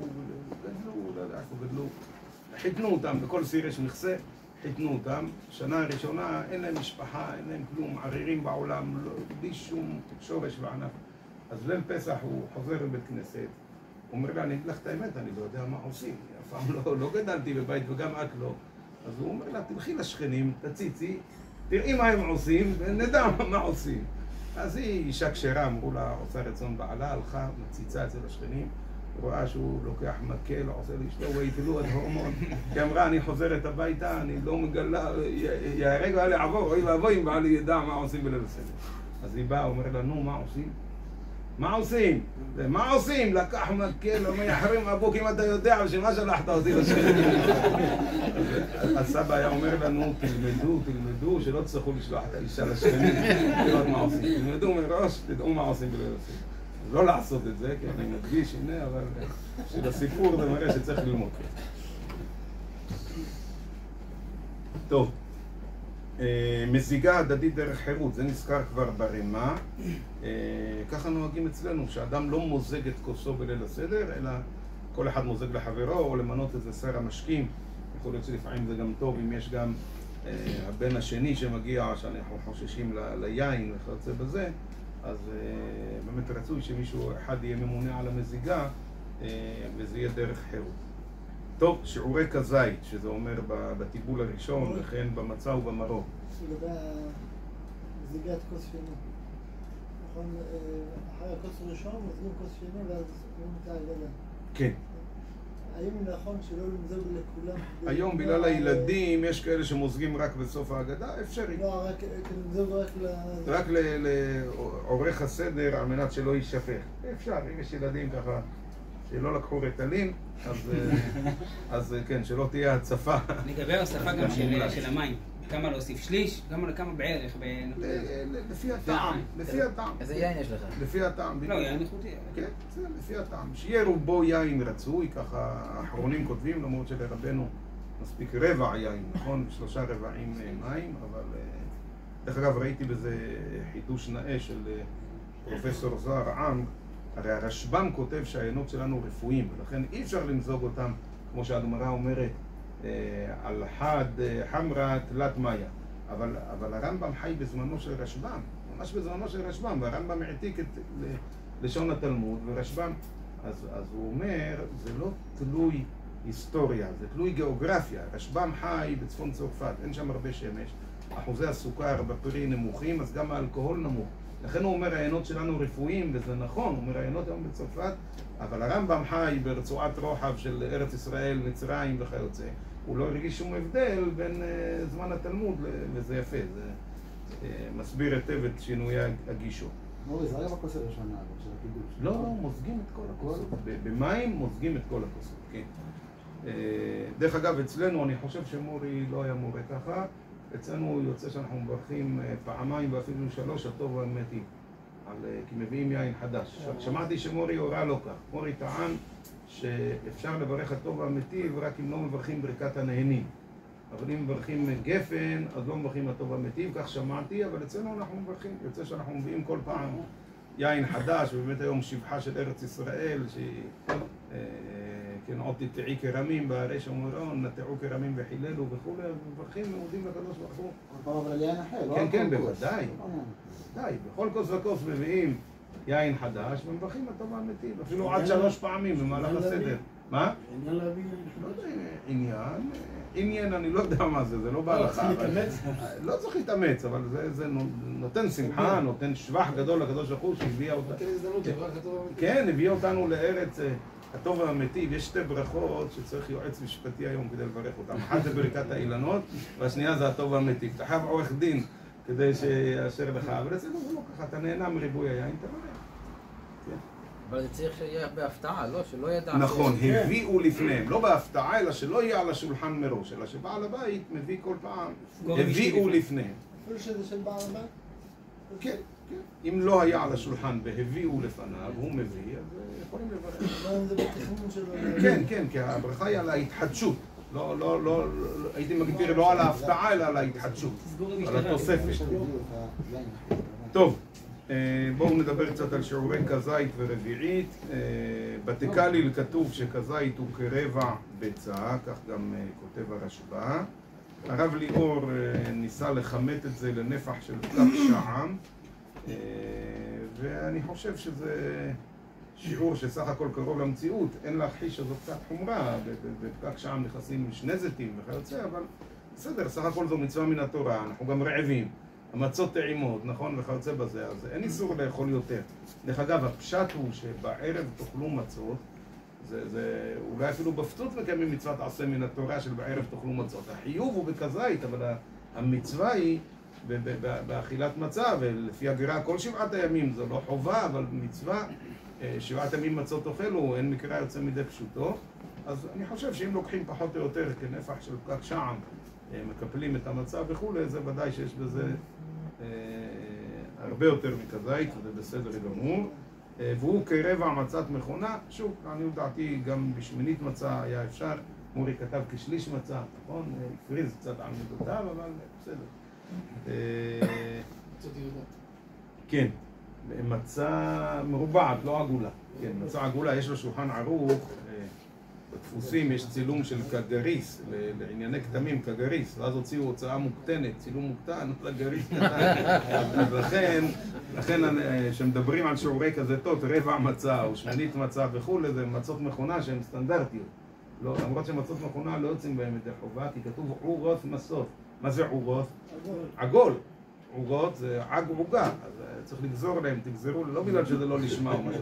גדלו, לא יודע איפה גדלו, חיתנו אותם, בכל סיר יש מכסה, חיתנו אותם, שנה הראשונה, אין להם משפחה, אין להם כלום, ערירים בעולם, בלי שום שורש וענף. אז ליל פסח הוא חוזר לבית כנסת, הוא אומר לה, אני אגיד לך את האמת, אני לא יודע מה עושים, אף פעם לא גדלתי בבית וגם את לא. אז הוא אומר לה, תלכי לשכנים, תציצי, תראי מה הם עושים ונדע מה עושים. אז היא אישה כשרה, אמרו לה, עושה רצון בעלה, הלכה, מציצה אצל השכנים, רואה שהוא לוקח מקל, עושה לאשתו, ויתלו עד הורמון. היא אמרה, אני חוזרת הביתה, אני לא מגלה, יהרג ואל יעבור, אוי ואבוי אם בעלי ידע מה עושים בליל הסדר. אז היא באה, אומר לה, נו, מה עושים? מה עושים? מה עושים? לקח מקל, אומר יחרים אבוק אם אתה יודע, ושמה שלחת אותי לשכנים. אז סבא היה אומר לנו, תלמדו, שלא תצטרכו לשלוח את האישה לשכנים, לראות מה עושים. תלמדו מראש, תדעו מה עושים בליל הסדר. לא לעשות את זה, כי אני מדגיש, הנה, אבל שלסיפור זה מראה שצריך ללמוד. טוב. מזיגה הדדית דרך חירות, זה נזכר כבר ברמה. ככה נוהגים אצלנו, שאדם לא מוזג את כוסו בליל הסדר, אלא כל אחד מוזג לחברו, או למנות איזה שר המשקים. יכול להיות שלפעמים זה גם טוב אם יש גם הבן השני שמגיע, שאנחנו חוששים ליין וכיוצא בזה, אז באמת רצוי שמישהו אחד יהיה ממונה על המזיגה, וזה יהיה דרך חירות. טוב, שיעורי כזית, שזה אומר בטיבול הראשון, וכן במצה ובמרור. לגבי זיגת כוס שני. נכון, אחרי הכוס הראשון, מזגים כוס שני, ואז אומרים את ההגדה. כן. האם נכון שלא למזוג לכולם? היום בגלל הילדים, יש כאלה שמוזגים רק בסוף ההגדה, אפשרי. לא, רק למזוג רק לעורך הסדר, על מנת שלא יישפך. אפשר, אם יש ילדים ככה שלא לקחו רטלין, אז כן, שלא תהיה הצפה. לגבי ההוספה גם של המים, כמה להוסיף? שליש? כמה בערך? לפי הטעם, לפי הטעם. איזה יין יש לך? לפי הטעם. לא, יין איכותי. כן, זה לפי הטעם. שיהיה רובו יין רצוי, ככה האחרונים כותבים, למרות שלרבנו מספיק רבע יין, נכון? 3 רבעים מים, אבל דרך אגב ראיתי בזה חידוש נאה של פרופסור זוהר עם. הרי הרשב"ם כותב שהעיינות שלנו רפואיים, ולכן אי אפשר למזוג אותם, כמו שהגמרא אומרת, על חד חמרה תלת מאיה. אבל הרמב"ם חי בזמנו של רשב"ם, ממש בזמנו של רשב"ם, והרמב"ם העתיק את לשון התלמוד, ורשב"ם, אז הוא אומר, זה לא תלוי היסטוריה, זה תלוי גיאוגרפיה. רשב"ם חי בצפון צרפת, אין שם הרבה שמש, אחוזי הסוכר בפרי נמוכים, אז גם האלכוהול נמוך. לכן הוא אומר, העיינות שלנו רפואיים, וזה נכון, הוא אומר, העיינות היום בצרפת, אבל הרמב"ם חי ברצועת רוחב של ארץ ישראל, מצרים וכיוצא. הוא לא הרגיש שום הבדל בין זמן התלמוד, וזה יפה, זה מסביר היטב את שינויי הגישות. מורי, זה היה בכוס הראשונה, של הקידוש. לא, מוזגים את כל הכוסות. במים מוזגים את כל הכוסות, כן. דרך אגב, אצלנו, אני חושב שמורי לא היה מורה ככה, אצלנו יוצא שאנחנו מברכים פעמיים ואפילו 3, הטוב והאמיתי, כי מביאים יין חדש. שמעתי שמורי הורה לא כך. מורי טען שאפשר לברך הטוב והאמיתי ורק אם לא מברכים ברכת הנהנים. אבל אם מברכים גפן, אז לא מברכים הטוב והאמיתי, וכך שמעתי, אבל אצלנו אנחנו מברכים. יוצא שאנחנו מביאים כל פעם יין חדש, ובאמת היום שבחה של ארץ ישראל, שהיא כן, עוד תטעי כרמים בהרי שומרון, נטעו כרמים וחיללו וכולי, מברכים ומודים לקדוש ברוך הוא. אבל על יין אחר, לא כן, על כן, כל כוס. בוודאי. די, בכל כוס וכוס מביאים יין חדש ומברכים הטוב והמיטיב, אפילו עד 3 פעמים במהלך הסדר. מה? עניין להביא לא יודע, עניין, אני לא יודע מה זה, זה לא בהלכה. לא צריך להתאמץ, אבל זה נותן שמחה, נותן שבח גדול לקדוש ברוך הוא שהביאה אותה. נותן הזדמנות לברך הטוב והמיטיב. כן, הביאה אותנו לארץ הטוב והמיטיב. יש 2 ברכות שצריך יועץ משפטי היום כדי לברך אותם. אחת זה ברכת האילנות, והשנייה זה הטוב והמיטיב. אתה חייב עורך דין כדי שיאשר לך, אבל אצלנו זה לא ככה, אתה נהנה מריבוי היין, אתה מברך. אבל זה צריך שיהיה בהפתעה, לא? שלא ידע... נכון, הביאו לפניהם, לא בהפתעה, אלא שלא יהיה על השולחן מראש, אלא שבעל הבית מביא כל פעם, הביאו לפניהם. אפילו שזה של בעל הבית? כן, כן. אם לא היה על השולחן והביאו לפניו, הוא מביא, אז יכולים לברך. אבל זה בתכנון שלו. כן, כן, כי הברכה היא על ההתחדשות. לא, הייתי מגדיר לא על ההפתעה, אלא על ההתחדשות, על התוספת. טוב. בואו נדבר קצת על שיעורי כזית ורביעית. בתקליל כתוב שכזית הוא כרבע ביצה, כך גם כותב הרשב"א. הרב ליאור ניסה לכמת את זה לנפח של פקק שעם, ואני חושב שזה שיעור שסך הכל קרוב למציאות. אין להכחיש שזו קצת חומרה, בפקק שעם נכנסים 2 זיתים וכיוצא, אבל בסדר, סך הכל זו מצווה מן התורה, אנחנו גם רעבים. המצות טעימות, נכון, וכיוצא בזה, אז אין איסור לאכול יותר. דרך אגב, הפשט הוא שבערב תאכלו מצות, זה אולי אפילו בפצות מקיימים מצוות עשה מן התורה של בערב תאכלו מצות. החיוב הוא בכזית, אבל המצווה היא באכילת מצה, ולפי הגרה כל 7 הימים, זו לא חובה, אבל מצווה, 7 ימים מצות תאכלו, אין מקרה יוצא מדי פשוטו. אז אני חושב שאם לוקחים פחות או יותר כנפח של פקק שעם, מקפלים את המצה וכולי, זה ודאי שיש בזה הרבה יותר מכזית, זה בסדר גמור. והוא כרבע מצת מכונה, שוב, לעניות דעתי גם בשמינית מצה היה אפשר, מורי כתב כשליש מצה, נכון? הפריז קצת על מידותיו, אבל בסדר. כן, מצה מרובעת, לא עגולה. כן, מצה עגולה, יש לו שולחן ערוך, בדפוסים יש צילום של כגריס, לענייני כתמים, כגריס, ואז הוציאו הוצאה מוקטנת, צילום מוקטן לגריס קטן. אז לכן כשמדברים על שיעורי כזיתות, רבע מצה או שמינית מצה וכולי, זה מצות מכונה שהן סטנדרטיות. למרות שמצות מכונה לא יוצאים בהם את החובה, כי כתוב עורות מסות. מה זה עורות? עגול. עורות זה עג עוגה, אז צריך לגזור להם, תגזרו, לא בגלל שזה לא לשמה או משהו,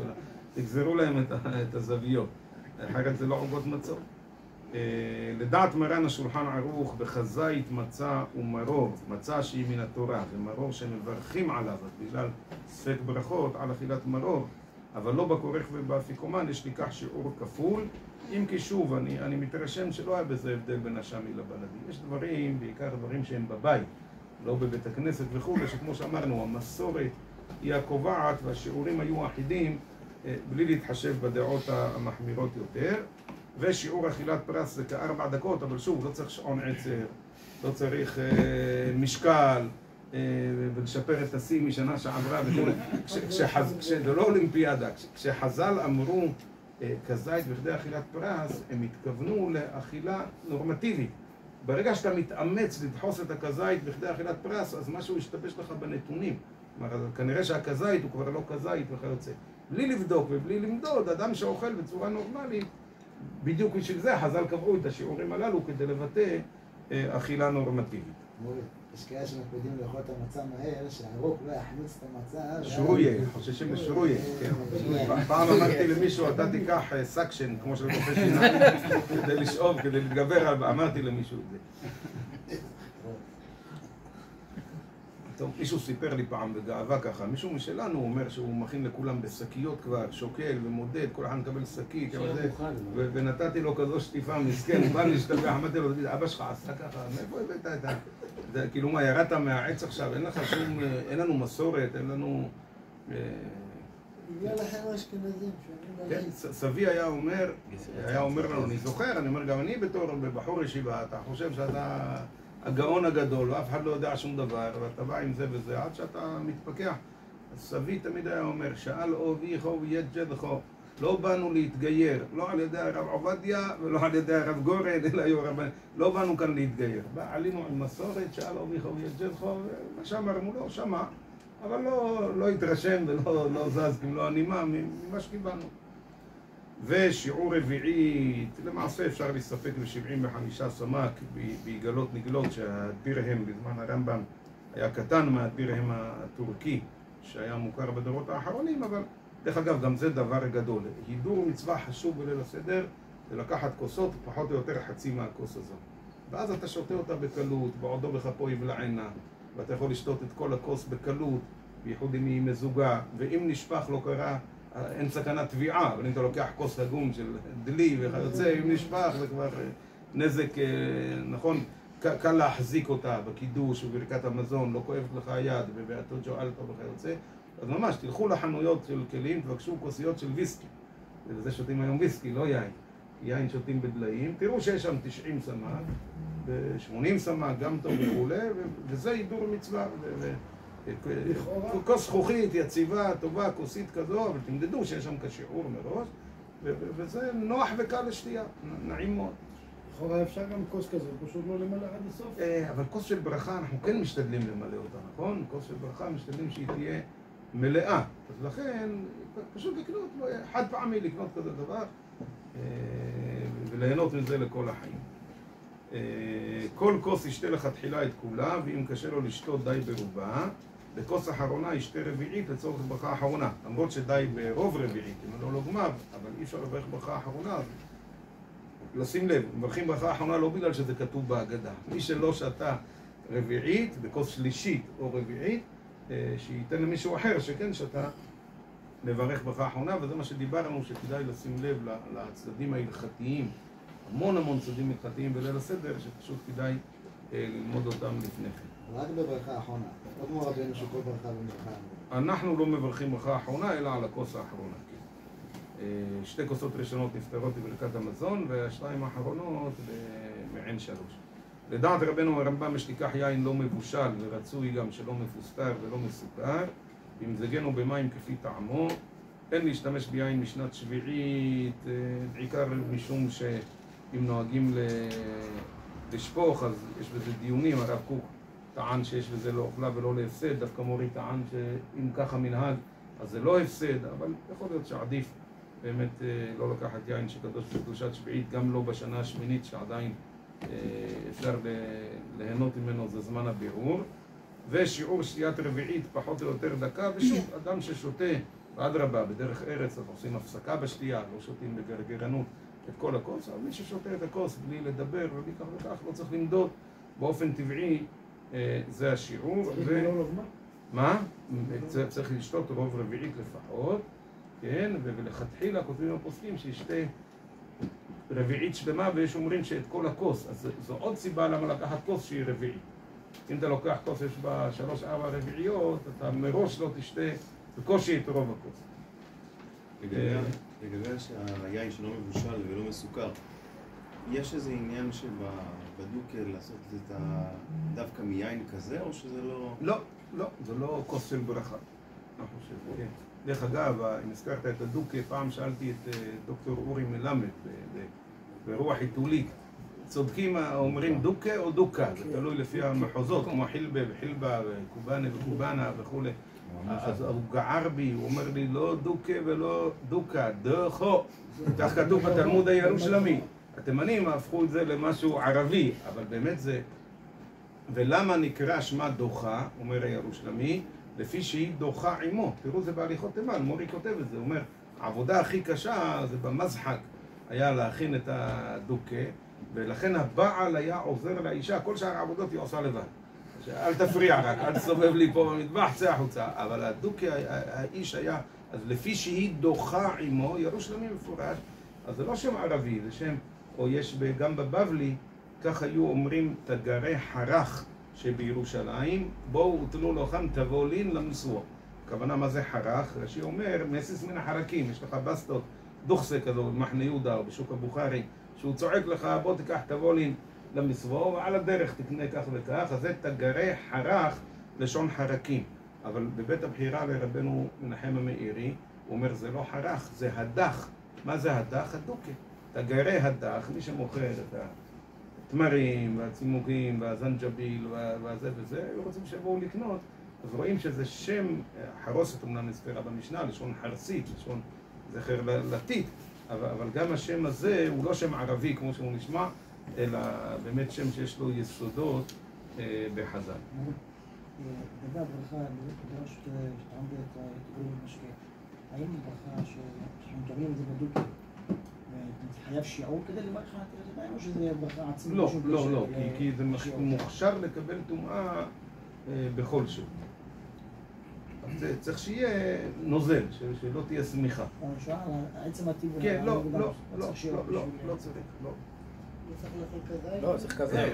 תגזרו להם את הזוויות. אחרת זה לא עוגות מצות. לדעת מרן השולחן ערוך, בכזית מצה ומרור, מצה שהיא מן התורה, ומרור שמברכים עליו, בגלל ספק ברכות על אכילת מרור, אבל לא בכורך ובאפיקומן, יש לכך שיעור כפול. אם כי שוב, אני מתרשם שלא היה בזה הבדל בין השמי לבלדי. יש דברים, בעיקר דברים שהם בבית, לא בבית הכנסת וכו', שכמו שאמרנו, המסורת היא הקובעת והשיעורים היו אחידים, בלי להתחשב בדעות המחמירות יותר. ושיעור אכילת פרס זה כ4 דקות, אבל שוב, לא צריך שעון עצר, לא צריך משקל, ולשפר את השיא משנה שעברה וכו'. זה לא אולימפיאדה. כשחז"ל אמרו כזית בכדי אכילת פרס, הם התכוונו לאכילה נורמטיבית. ברגע שאתה מתאמץ לדחוס את הכזית בכדי אכילת פרס, אז משהו ישתבש לך בנתונים. כלומר, כנראה שהכזית הוא כבר לא כזית וכיוצא. בלי לבדוק ובלי למדוד, אדם שאוכל בצורה נורמלית, בדיוק בשביל זה חז"ל קבעו את השיעורים הללו כדי לבטא אכילה נורמטיבית. מורי, יש כאלה שמקפידים לאכול את המצה מהר, שהרוק לא יחמיץ את המצה. שרויה, חוששים לשרויה. פעם אמרתי למישהו, אתה תיקח סקשן, כמו של רופא שיניים, כדי לשאוב, כדי להתגבר, אמרתי למישהו את זה. טוב, מישהו סיפר לי פעם בגאווה ככה, מישהו משלנו אומר שהוא מכין לכולם בשקיות כבר, שוקל ומודד, כל אחד מקבל שקית, ונתתי לו כזו שטיפה מסכן, הוא בא להשתבח, אמרתי לו, אבא שלך עשה ככה, מאיפה הבאת את זה? כאילו מה, ירדת מהעץ עכשיו, אין לך שום, אין לנו מסורת, אין לנו... בגלל לכם אשכנזים, כן, סבי היה אומר לנו, אני זוכר, אני אומר, גם אני בתור בחור ישיבה, אתה חושב שאתה... הגאון הגדול, ואף אחד לא יודע שום דבר, ואתה בא עם זה וזה, עד שאתה מתפקח. אז סבי תמיד היה אומר, שאל אוביך ויג'דך, לא באנו להתגייר, לא על ידי הרב עובדיה ולא על ידי הרב גורן, אלא היו רבנים. לא באנו כאן להתגייר. עלינו עם מסורת, שאל אבי חובי ג'דחו, מה שאמרנו לו, שמע, אבל לא התרשם ולא זז, כי לא הנימה ממה שקיבלנו. ושיעור רביעית, למעשה אפשר להסתפק ב-75 סמ"ק ביגלות נגלות, שהדירהם בזמן הרמב"ם היה קטן מהדירהם הטורקי, שהיה מוכר בדורות האחרונים, אבל דרך אגב, גם זה דבר גדול. הידור מצווה חשוב בליל הסדר, זה לקחת כוסות, פחות או יותר חצי מהכוס הזו. ואז אתה שותה אותה בקלות, בעודו בכפו יבלענה, ואתה יכול לשתות את כל הכוס בקלות, בייחוד אם היא מזוגה, ואם נשפך לא קרה, אין סכנת תביעה, אבל אם אתה לוקח כוס הגום של דלי וכיוצא, אם נשפך זה כבר נזק, נכון? קל להחזיק אותה בקידוש ובברכת המזון, לא כואבת לך היד, ובעתו ג'ואלתו וכיוצא. אז ממש, תלכו לחנויות של כלים, תבקשו כוסיות של ויסקי. וזה שותים היום ויסקי, לא יין. יין שותים בדליים. תראו שיש שם 90 סמ"ק, ו-80 סמ"ק, גם טוב וכולי, וזה הידור מצווה. כוס זכוכית, יציבה, טובה, כוסית כזו, אבל תמדדו שיש שם כשיעור מראש, וזה נוח וקל לשתייה, נעים מאוד. לכאורה אפשר גם כוס כזו, פשוט לא למלא עד הסוף. אבל כוס של ברכה אנחנו כן משתדלים למלא אותה, נכון? כוס של ברכה משתדלים שהיא תהיה מלאה. אז לכן, פשוט לקנות, חד פעמי לקנות כזה דבר, וליהנות מזה לכל החיים. כל כוס ישתה לך תחילה את כולה, ואם קשה לו לשתות די ברובה, בכוס אחרונה ישתה רביעית לצורך ברכה אחרונה. למרות שדי ברוב רביעית, אם לא גמר, אבל אי אפשר לברך ברכה אחרונה, אז לשים לב, מברכים ברכה אחרונה לא בגלל שזה כתוב בהגדה. מי שלא שתה רביעית, בכוס שלישית או רביעית, שייתן למישהו אחר שכן שתה, לברך ברכה אחרונה, וזה מה שדיברנו, שכדאי לשים לב לצדדים ההלכתיים, המון צדדים הלכתיים בליל הסדר, שפשוט כדאי ללמוד אותם לפני כן. רק בברכה האחרונה, לא כמו רבינו שכל ברכה בברכה. אנחנו לא מברכים ברכה האחרונה, אלא על הכוס האחרונה. שתי כוסות ראשונות נפטרות בברכת המזון, והשתיים האחרונות במעין שלוש. לדעת רבנו הרמב"ם יש לקח יין לא מבושל, ורצוי גם שלא מפוסטר ולא מסוכר, ימזגנו במים כפי טעמו. אין להשתמש ביין משנת שביעית, בעיקר משום שאם נוהגים לשפוך, אז יש בזה דיונים. הרב קוק טען שיש בזה לא אוכלה ולא להפסד, דווקא מורי טען שאם ככה מנהג, אז זה לא הפסד, אבל יכול להיות שעדיף באמת לא לקחת יין שקדוש בקדושת שביעית, גם לא בשנה השמינית שעדיין אפשר ליהנות ממנו, זה זמן הבירור. ושיעור שתיית רביעית פחות או יותר דקה, ושוב, אדם ששותה, אדרבה, בדרך ארץ, אז עושים הפסקה בשתייה, לא שותים בגרגרנות את כל הכוס, אבל מי ששותה את הכוס בלי לדבר ובלי כך וכך, לא צריך למדוד, באופן טבעי זה השיעור. מה? צריך לשתות רוב רביעית לפחות, כן? ולכתחילה כותבים הפוסקים שישתה רביעית שלמה, ויש אומרים שאת כל הכוס, אז זו עוד סיבה למה לקחת כוס שהיא רביעית. אם אתה לוקח כוס יש בה 3-4 רביעיות, אתה מראש לא תשתה בקושי את רוב הכוס. לגבי שהיין שלא מבושל ולא מסוכר, יש איזה עניין שבדוקה לעשות את דווקא מיין כזה, או שזה לא... לא, זה לא כוס של ברכה. אני חושב, כן. דרך אגב, אם הזכרת את הדוקה, פעם שאלתי את דוקטור אורי מלמד ברוח עיתולית. צודקים אומרים דוקה או דוקה, זה תלוי לפי המחוזות, כמו חילבה וחילבה וקובאנה וקובאנה וכו'. אז הוא גער בי, הוא אומר לי לא דוקה ולא דוקה, דוחו. כך כתוב בתלמוד הירושלמי. התימנים הפכו את זה למשהו ערבי, אבל באמת זה... ולמה נקרא שמה דוחה, אומר הירושלמי, לפי שהיא דוחה עמו. תראו, זה בהליכות תימן, מורי כותב את זה, הוא אומר, העבודה הכי קשה זה במזחק, היה להכין את הדוקה, ולכן הבעל היה עוזר לאישה, כל שאר העבודות היא עושה לבד. אל תפריע רק, אל תסובב לי פה במטבח, צא החוצה. אבל הדוקה, האיש היה, אז לפי שהיא דוחה עמו, ירושלמי מפורש, אז זה לא שם ערבי, זה שם, או יש גם בבבלי, כך היו אומרים תגרי חרך שבירושלים, בואו ותנו לוחם תבולין למסוע. הכוונה מה זה חרך? רש"י אומר, מסיס מן החרקים, יש לך בסטות, דוכסה כזו במחנה יהודה או בשוק הבוכרי, שהוא צועק לך בוא תיקח תבולין למסוע, ועל הדרך תקנה כך וכך, אז זה תגרי חרך לשון חרקים. אבל בבית הבחירה לרבנו מנחם המאירי, הוא אומר, זה לא חרך, זה הדח. מה זה הדח? הדוקה. תגרי הדח, מי שמוכר את התמרים והצימוגים והזנג'ביל והזה וזה, היו רוצים שיבואו לקנות. אז רואים שזה שם, חרוסת אומנם נספרה במשנה, לשון חרסית, לשון זכר לטיט, אבל גם השם הזה הוא לא שם ערבי כמו שהוא נשמע, אלא באמת שם שיש לו יסודות בחז"ל. לגבי הברכה, בדרך שתעמד את תגורי במשקה, האם הברכה שמקבלים את זה בדוקה, חייב שיעור כדי לברך את הידיים, או שזה ברכה עצמית? לא, כי זה מוכשר לקבל טומאה בכל שוב. צריך שיהיה נוזל, שלא תהיה סמיכה. אני שואל על עצם הטיבול. כן, לא צריך, לא. לא צריך לאכול כזית? לא, צריך כזה.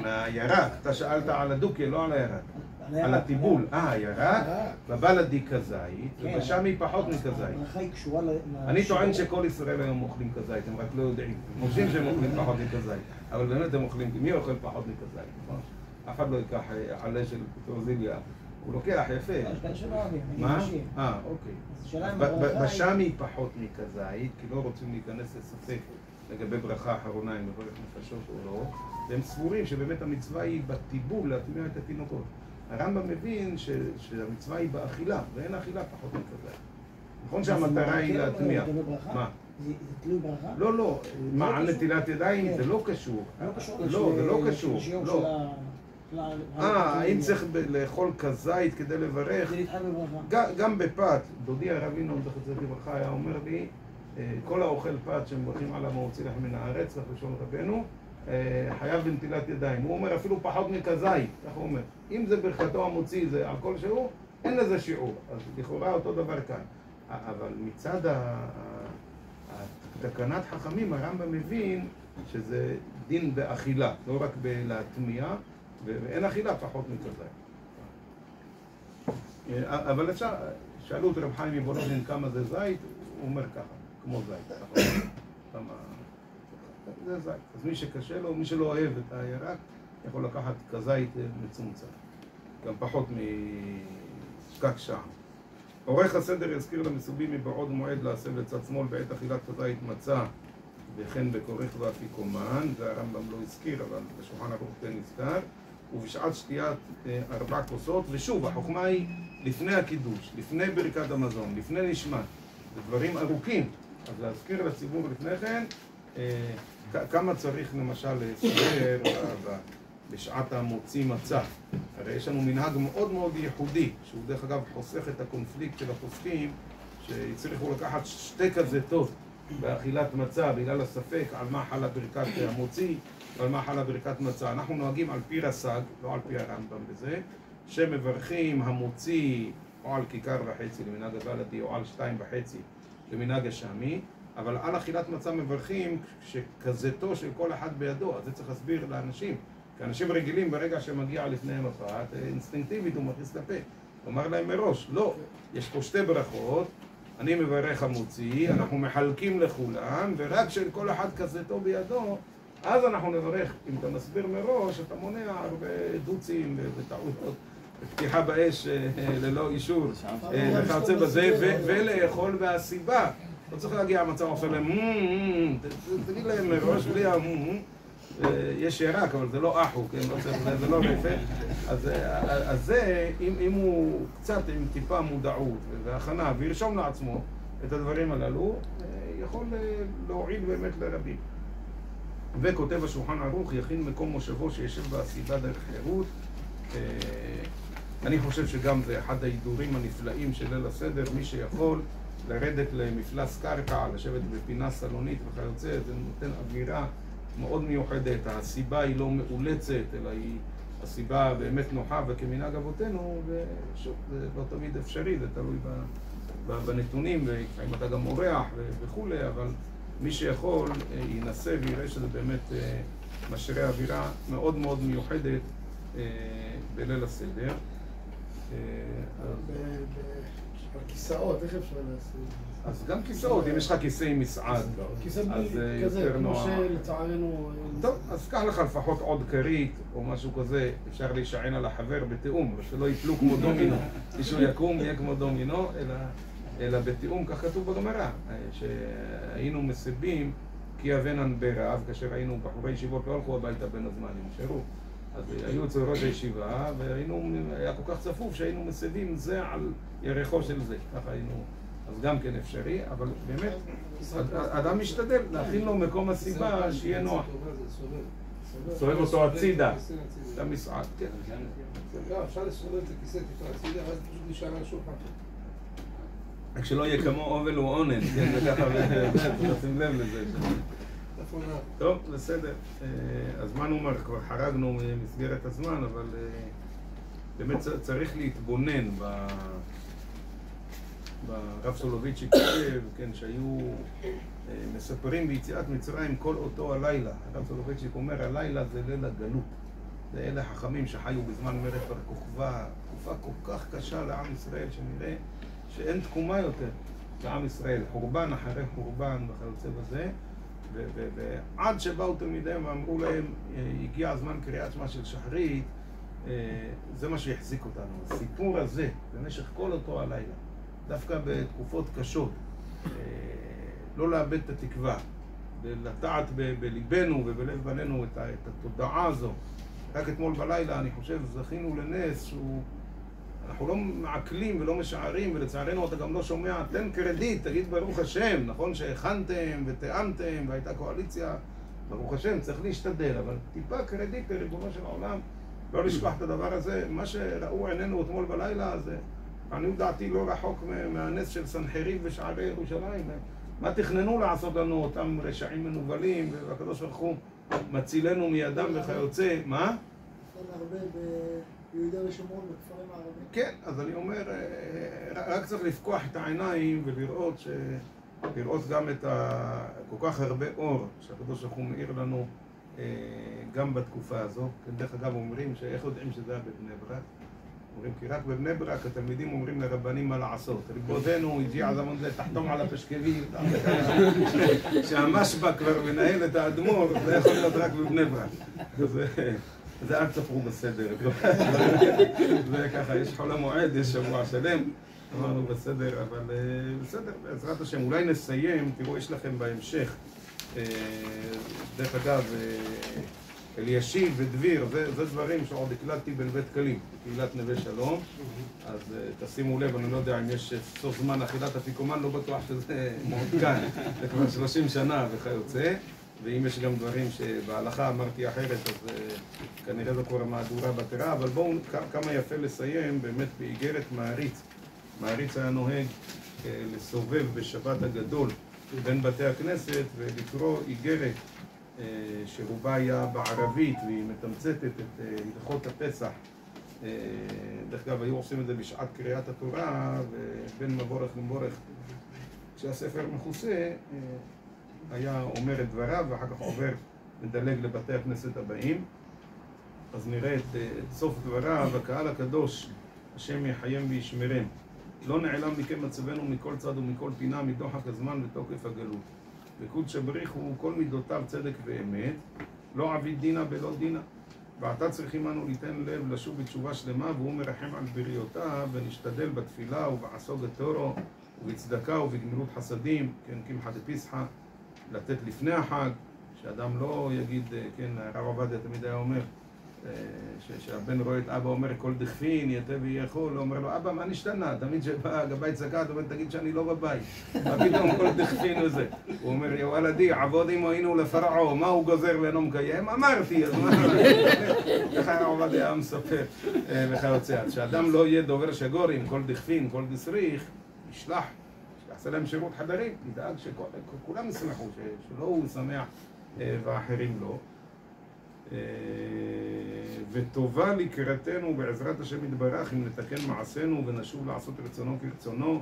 מהירק, אתה שאלת על הדוקה, לא על הירק. על הטיבול. הירק, בבלדי כזית, ובשמי פחות מכזית. הברכה היא קשורה אני טוען שכל ישראל היום אוכלים כזית, הם רק לא יודעים. הם חושבים שהם אוכלים פחות מכזית, אבל באמת הם אוכלים, מי אוכל פחות מכזית? אף אחד לא ייקח עלה של פטרוזיליה, הוא לוקח יפה. יש כאלה שלא אוהבים, מה? אוקיי. אז השאלה אם הברכה בשמי פחות מכזית, כי לא רוצים להיכנס לספק לגבי ברכה האחרונה, אם מברך נפשות או לא, והם סבורים שבאמת המצווה היא בטיבול להטמיע את התינוקות. הרמב"ם מבין שהמצווה היא באכילה, ואין אכילה פחות מכזית. נכון שהמטרה היא להטמיע. מה? זה תלוי ברכה? לא, מה, על נטילת ידיים זה לא קשור. לא, זה לא קשור. אם צריך לאכול כזית כדי לברך, גם בפת, דודי הרב ינון בחצר לברכה היה אומר לי, כל האוכל פת שמברכים עליו מוציא לחם מן הארץ, כך לשון רבנו, חייב בנטילת ידיים. הוא אומר אפילו פחות מכזית, כך הוא אומר. אם זה ברכתו המוציא, זה על כל שיעור, אין לזה שיעור. אז לכאורה אותו דבר כאן. אבל מצד תקנת חכמים, הרמב"ם מבין שזה דין באכילה, לא רק בלהטמיע, ואין אכילה פחות מכזית. אבל אפשר, שאלו את רב חיים מבולוז'ין כמה זה זית, הוא אומר ככה, כמו זית. זה זית. אז מי שקשה לו, מי שלא אוהב את הירק, יכול לקחת כזית מצומצם. גם פחות מפקק שעה. עורך הסדר יזכיר למסובים מבעוד מועד להסב לצד שמאל בעת אכילת כזית מצה וכן בכורך ואפיקומן, זה הרמב"ם לא הזכיר, אבל בשולחן ערוך כן נזכר, ובשעת שתיית 4 כוסות, ושוב, החוכמה היא לפני הקידוש, לפני ברכת המזון, לפני נשמת, זה דברים ארוכים, אז להזכיר לציבור לפני כן, כמה צריך למשל להסבר בשעת המוציא מצה. הרי יש לנו מנהג מאוד מאוד ייחודי, שהוא דרך אגב חוסך את הקונפליקט של הפוסקים, שהצליחו לקחת 2 כזיתות באכילת מצה בגלל הספק על מה חלה ברכת המוציא ועל מה חלה ברכת מצה. אנחנו נוהגים על פי רס"ג, לא על פי הרמב"ם בזה, שמברכים המוציא או על כיכר וחצי למנהג הבלדי או על 2.5 למנהג השמי, אבל על אכילת מצה מברכים שכזיתו של כל אחד בידו. אז זה צריך להסביר לאנשים, כי אנשים רגילים ברגע שמגיע לפניהם הפרט, אינסטינקטיבית הוא מכניס לפה. הוא אומר להם מראש, לא, יש פה 2 ברכות, אני מברך המוציא, אנחנו מחלקים לכולם, ורק של כל אחד כזיתו בידו, אז אנחנו נברך. אם אתה מסביר מראש, אתה מונע הרבה דוצים וטעויות, פתיחה באש ללא אישור, וכיוצא בזה, ולאכול והסיבה. לא צריך להגיע המצב עכשיו להם, תגיד להם מראש, בלי יש ירק, אבל זה לא אחו, זה לא רפת. אז זה, אם הוא קצת עם טיפה מודעות והכנה, וירשום לעצמו את הדברים הללו, יכול להועיל באמת לרבים. וכותב השולחן ערוך, יכין מקום מושבו שישב בהסיבה דרך חירות. אני חושב שגם זה אחד ההידורים הנפלאים של ליל הסדר, מי שיכול לרדת למפלס קרקע, לשבת בפינה סלונית וכיוצא, זה נותן אווירה מאוד מיוחדת. הסיבה היא לא מאולצת, אלא היא הסיבה באמת נוחה וכמנהג אבותינו, ושוב, זה לא תמיד אפשרי, זה תלוי בנתונים, ואם אתה גם אורח וכולי, אבל מי שיכול ינסה ויראה שזה באמת משרה אווירה מאוד מאוד מיוחדת בליל הסדר. בכיסאות, איך אפשר לעשות? אז גם כיסאות, אם יש לך כיסא עם מסעד, אז זה יותר נוח. כמו שלצערנו... טוב, אז קח לך לפחות עוד כרית או משהו כזה, אפשר להישען על החבר בתיאום, ושלא ייפלו כמו דומינו. מישהו יקום, יהיה כמו דומינו, אלא אלא בתיאום, כך כתוב בגמרא, שהיינו מסבים כי אבנן ברעב, כאשר היינו בחורי ישיבות לא הלכו הביתה בין הזמן, הם נשארו. אז היו אצל ראש הישיבה, והיה כל כך צפוף שהיינו מסבים זה על ירחו של זה, ככה היינו, אז גם כן אפשרי, אבל באמת, אדם משתדל להכין לו מקום הסיבה שיהיה נוח. סובב אותו הצידה, למשעד, כן. לא, אפשר לסובב את הכיסא טיפה הצידה, ואז פשוט נשאר על השולחן. רק שלא יהיה כמו אובל או עונן, כן, וככה, תשים לב לזה. טוב, בסדר. הזמן אומר, כבר חרגנו ממסגרת הזמן, אבל באמת צריך להתבונן ברב סולוביצ'י כותב, כן, שהיו מספרים ביציאת מצרים כל אותו הלילה. הרב סולוביצ'י אומר, הלילה זה ליל הגלות. זה אלה חכמים שחיו בזמן מרד בר כוכבא, תקופה כל כך קשה לעם ישראל, שנראה שאין תקומה יותר לעם ישראל. חורבן אחרי חורבן וכיוצא בזה. ועד שבאו תלמידיהם ואמרו להם, הגיע הזמן קריאת שמע של שחרית, זה מה שהחזיק אותנו. הסיפור הזה, במשך כל אותו הלילה, דווקא בתקופות קשות, לא לאבד את התקווה, לטעת בליבנו ובלב בנינו את התודעה הזו. רק אתמול בלילה, אני חושב, זכינו לנס אנחנו לא מעכלים ולא משערים, ולצערנו אתה גם לא שומע, תן קרדיט, תגיד ברוך השם, נכון שהכנתם ותאמתם והייתה קואליציה, ברוך השם, צריך להשתדל, אבל טיפה קרדיט לריבונו של העולם, לא לשכוח את הדבר הזה. מה שראו עינינו אתמול בלילה, זה עניות דעתי לא רחוק מהנס של סנחריב ושערי ירושלים. מה תכננו לעשות לנו אותם רשעים מנובלים, והקדוש ברוך הוא מצילנו מידם וכיוצא, מה? הרבה ביהודה ושומרון בכפרים הערביים. כן, אז אני אומר, רק צריך לפקוח את העיניים ולראות לראות גם את כל כך הרבה אור שהקדוש ברוך הוא מאיר לנו גם בתקופה הזו. דרך אגב אומרים שאיך יודעים שזה היה בבני ברק? אומרים כי רק בבני ברק התלמידים אומרים לרבנים מה לעשות. ריבודנו הגיע הזמן זה, תחתום על הפשקוויל, שהמשב"ק כבר מנהל את האדמו"ר, זה יכול להיות רק בבני ברק. זה אל תספרו בסדר. זה ככה, יש חול המועד, יש שבוע שלם, אמרנו בסדר, אבל בסדר, בעזרת השם. אולי נסיים, תראו, יש לכם בהמשך, דרך אגב, אלישיב ודביר, זה דברים שעוד הקלטתי בבית קלים, בקהילת נווה שלום, אז תשימו לב, אני לא יודע אם יש סוף זמן אכילת אפיקומן, לא בטוח שזה מעודכן, זה כבר 30 שנה וכיוצא. ואם יש גם דברים שבהלכה אמרתי אחרת, אז כנראה זו כבר מהדורה בתורה, אבל בואו כמה יפה לסיים באמת באיגרת מעריץ. מעריץ היה נוהג לסובב בשבת הגדול בין בתי הכנסת ולקרוא איגרת שרובה היה בערבית, והיא מתמצתת את הלכות הפסח. דרך אגב, היו עושים את זה בשעת קריאת התורה, ובין מבורך למבורך, כשהספר מכוסה, היה אומר את דבריו, ואחר כך עובר מדלג לבתי הכנסת הבאים. אז נראה את סוף דבריו, הקהל הקדוש, השם יחיים וישמרם. לא נעלם מכם מצבנו מכל צד ומכל פינה, מדוחק הזמן ותוקף הגלות. וקודש הבריך הוא כל מידותיו צדק ואמת, לא עביד דינה בלא דינה. ועתה צריכים אנו ליתן לב לשוב בתשובה שלמה, והוא מרחם על בריאותיו, ונשתדל בתפילה ובעסוק התורו, ובצדקה ובגמילות חסדים, כן, קמחא דפסחא, לתת לפני החג, שאדם לא יגיד, כן, הרב עובדיה תמיד היה אומר, שהבן רואה את אבא אומר כל דכפין, יתה ויכול, הוא אומר לו, אבא, מה נשתנה? תמיד שבא גבאי צדקה, אתה אומר, תגיד שאני לא בבית. מה פתאום כל דכפין וזה? הוא אומר, יא וולדי, עבוד עמו היינו לפרעו, מה הוא גוזר ואינו מקיים? אמרתי, אז מה? ככה הרב עובדיה היה מספר וכיוצא. שאדם לא יהיה דובר שגור עם כל דכפין, כל דסריך, ישלח. יעשה להם שירות חדרים, ידאג שכולם ישמחו, שלא הוא ישמח ואחרים לא. וטובה לקראתנו בעזרת השם יתברך אם נתקן מעשינו ונשוב לעשות רצונו כרצונו,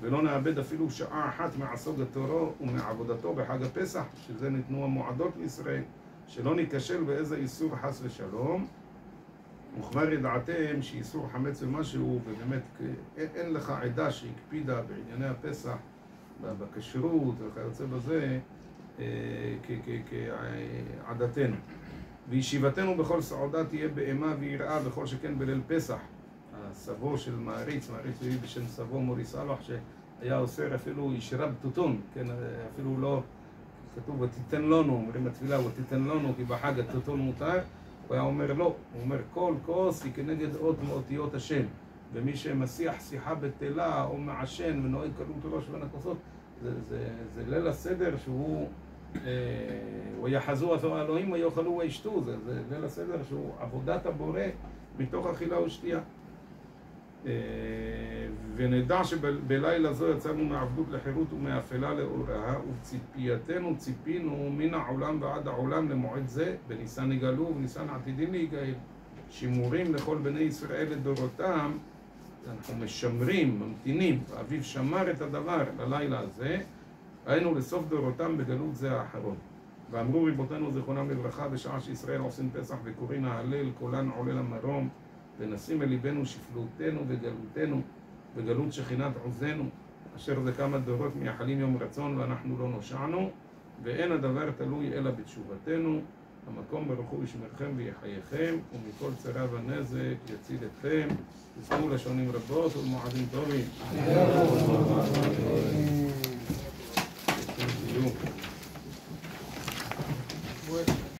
ולא נאבד אפילו שעה אחת מעסוק התורו ומעבודתו בחג הפסח, שזה ניתנו המועדות לישראל, שלא ניכשל באיזה איסור חס ושלום. וכבר ידעתם שאיסור חמץ ומשהו, ובאמת אין לך עדה שהקפידה בענייני הפסח, בכשרות וכיוצא בזה, כעדתנו. וישיבתנו בכל סעודה תהיה באימה ויראה, בכל שכן בליל פסח. הסבו של מעריץ, מעריץ הוא בשם סבו מורי סלוח, היה אוסר אפילו ישרה בתותון, כן, אפילו לא, כתוב ותיתן לנו, אומרים בתפילה ותיתן לנו, כי בחג התותון מותר, הוא היה אומר לא, הוא אומר כל כוס היא כנגד אות מאותיות השם, ומי שמסיח שיחה בטלה או מעשן ונוהג קלות ראש בין הכוסות, זה ליל הסדר שהוא ויחזו עשו האלוהים ויאכלו וישתו, זה ליל הסדר שהוא עבודת הבורא מתוך אכילה ושתייה. ונדע שבלילה זו יצאנו מעבדות לחירות ומאפלה לאורה, ובציפייתנו ציפינו מן העולם ועד העולם למועד זה, בניסן יגאלו ובניסן עתידים להיגאל. שימורים לכל בני ישראל לדורותם, אנחנו משמרים, ממתינים, ואביו שמר את הדבר ללילה הזה, היינו לסוף דורותם בגלות זה האחרון. ואמרו ריבותינו זיכרונם לברכה, בשעה שישראל עושים פסח וקוראים ההלל, קולן עולה למרום, ונשים אל ליבנו שפלותנו וגלותנו, וגלות שכינת עוזנו, אשר זה כמה דורות מייחלים יום רצון ואנחנו לא נושענו, ואין הדבר תלוי אלא בתשובתנו. המקום ברוך הוא ישמרכם ויחייכם, ומכל צרה ונזק יציל אתכם. תזכו לשונים רבות ולמועדים טובים. Bueno.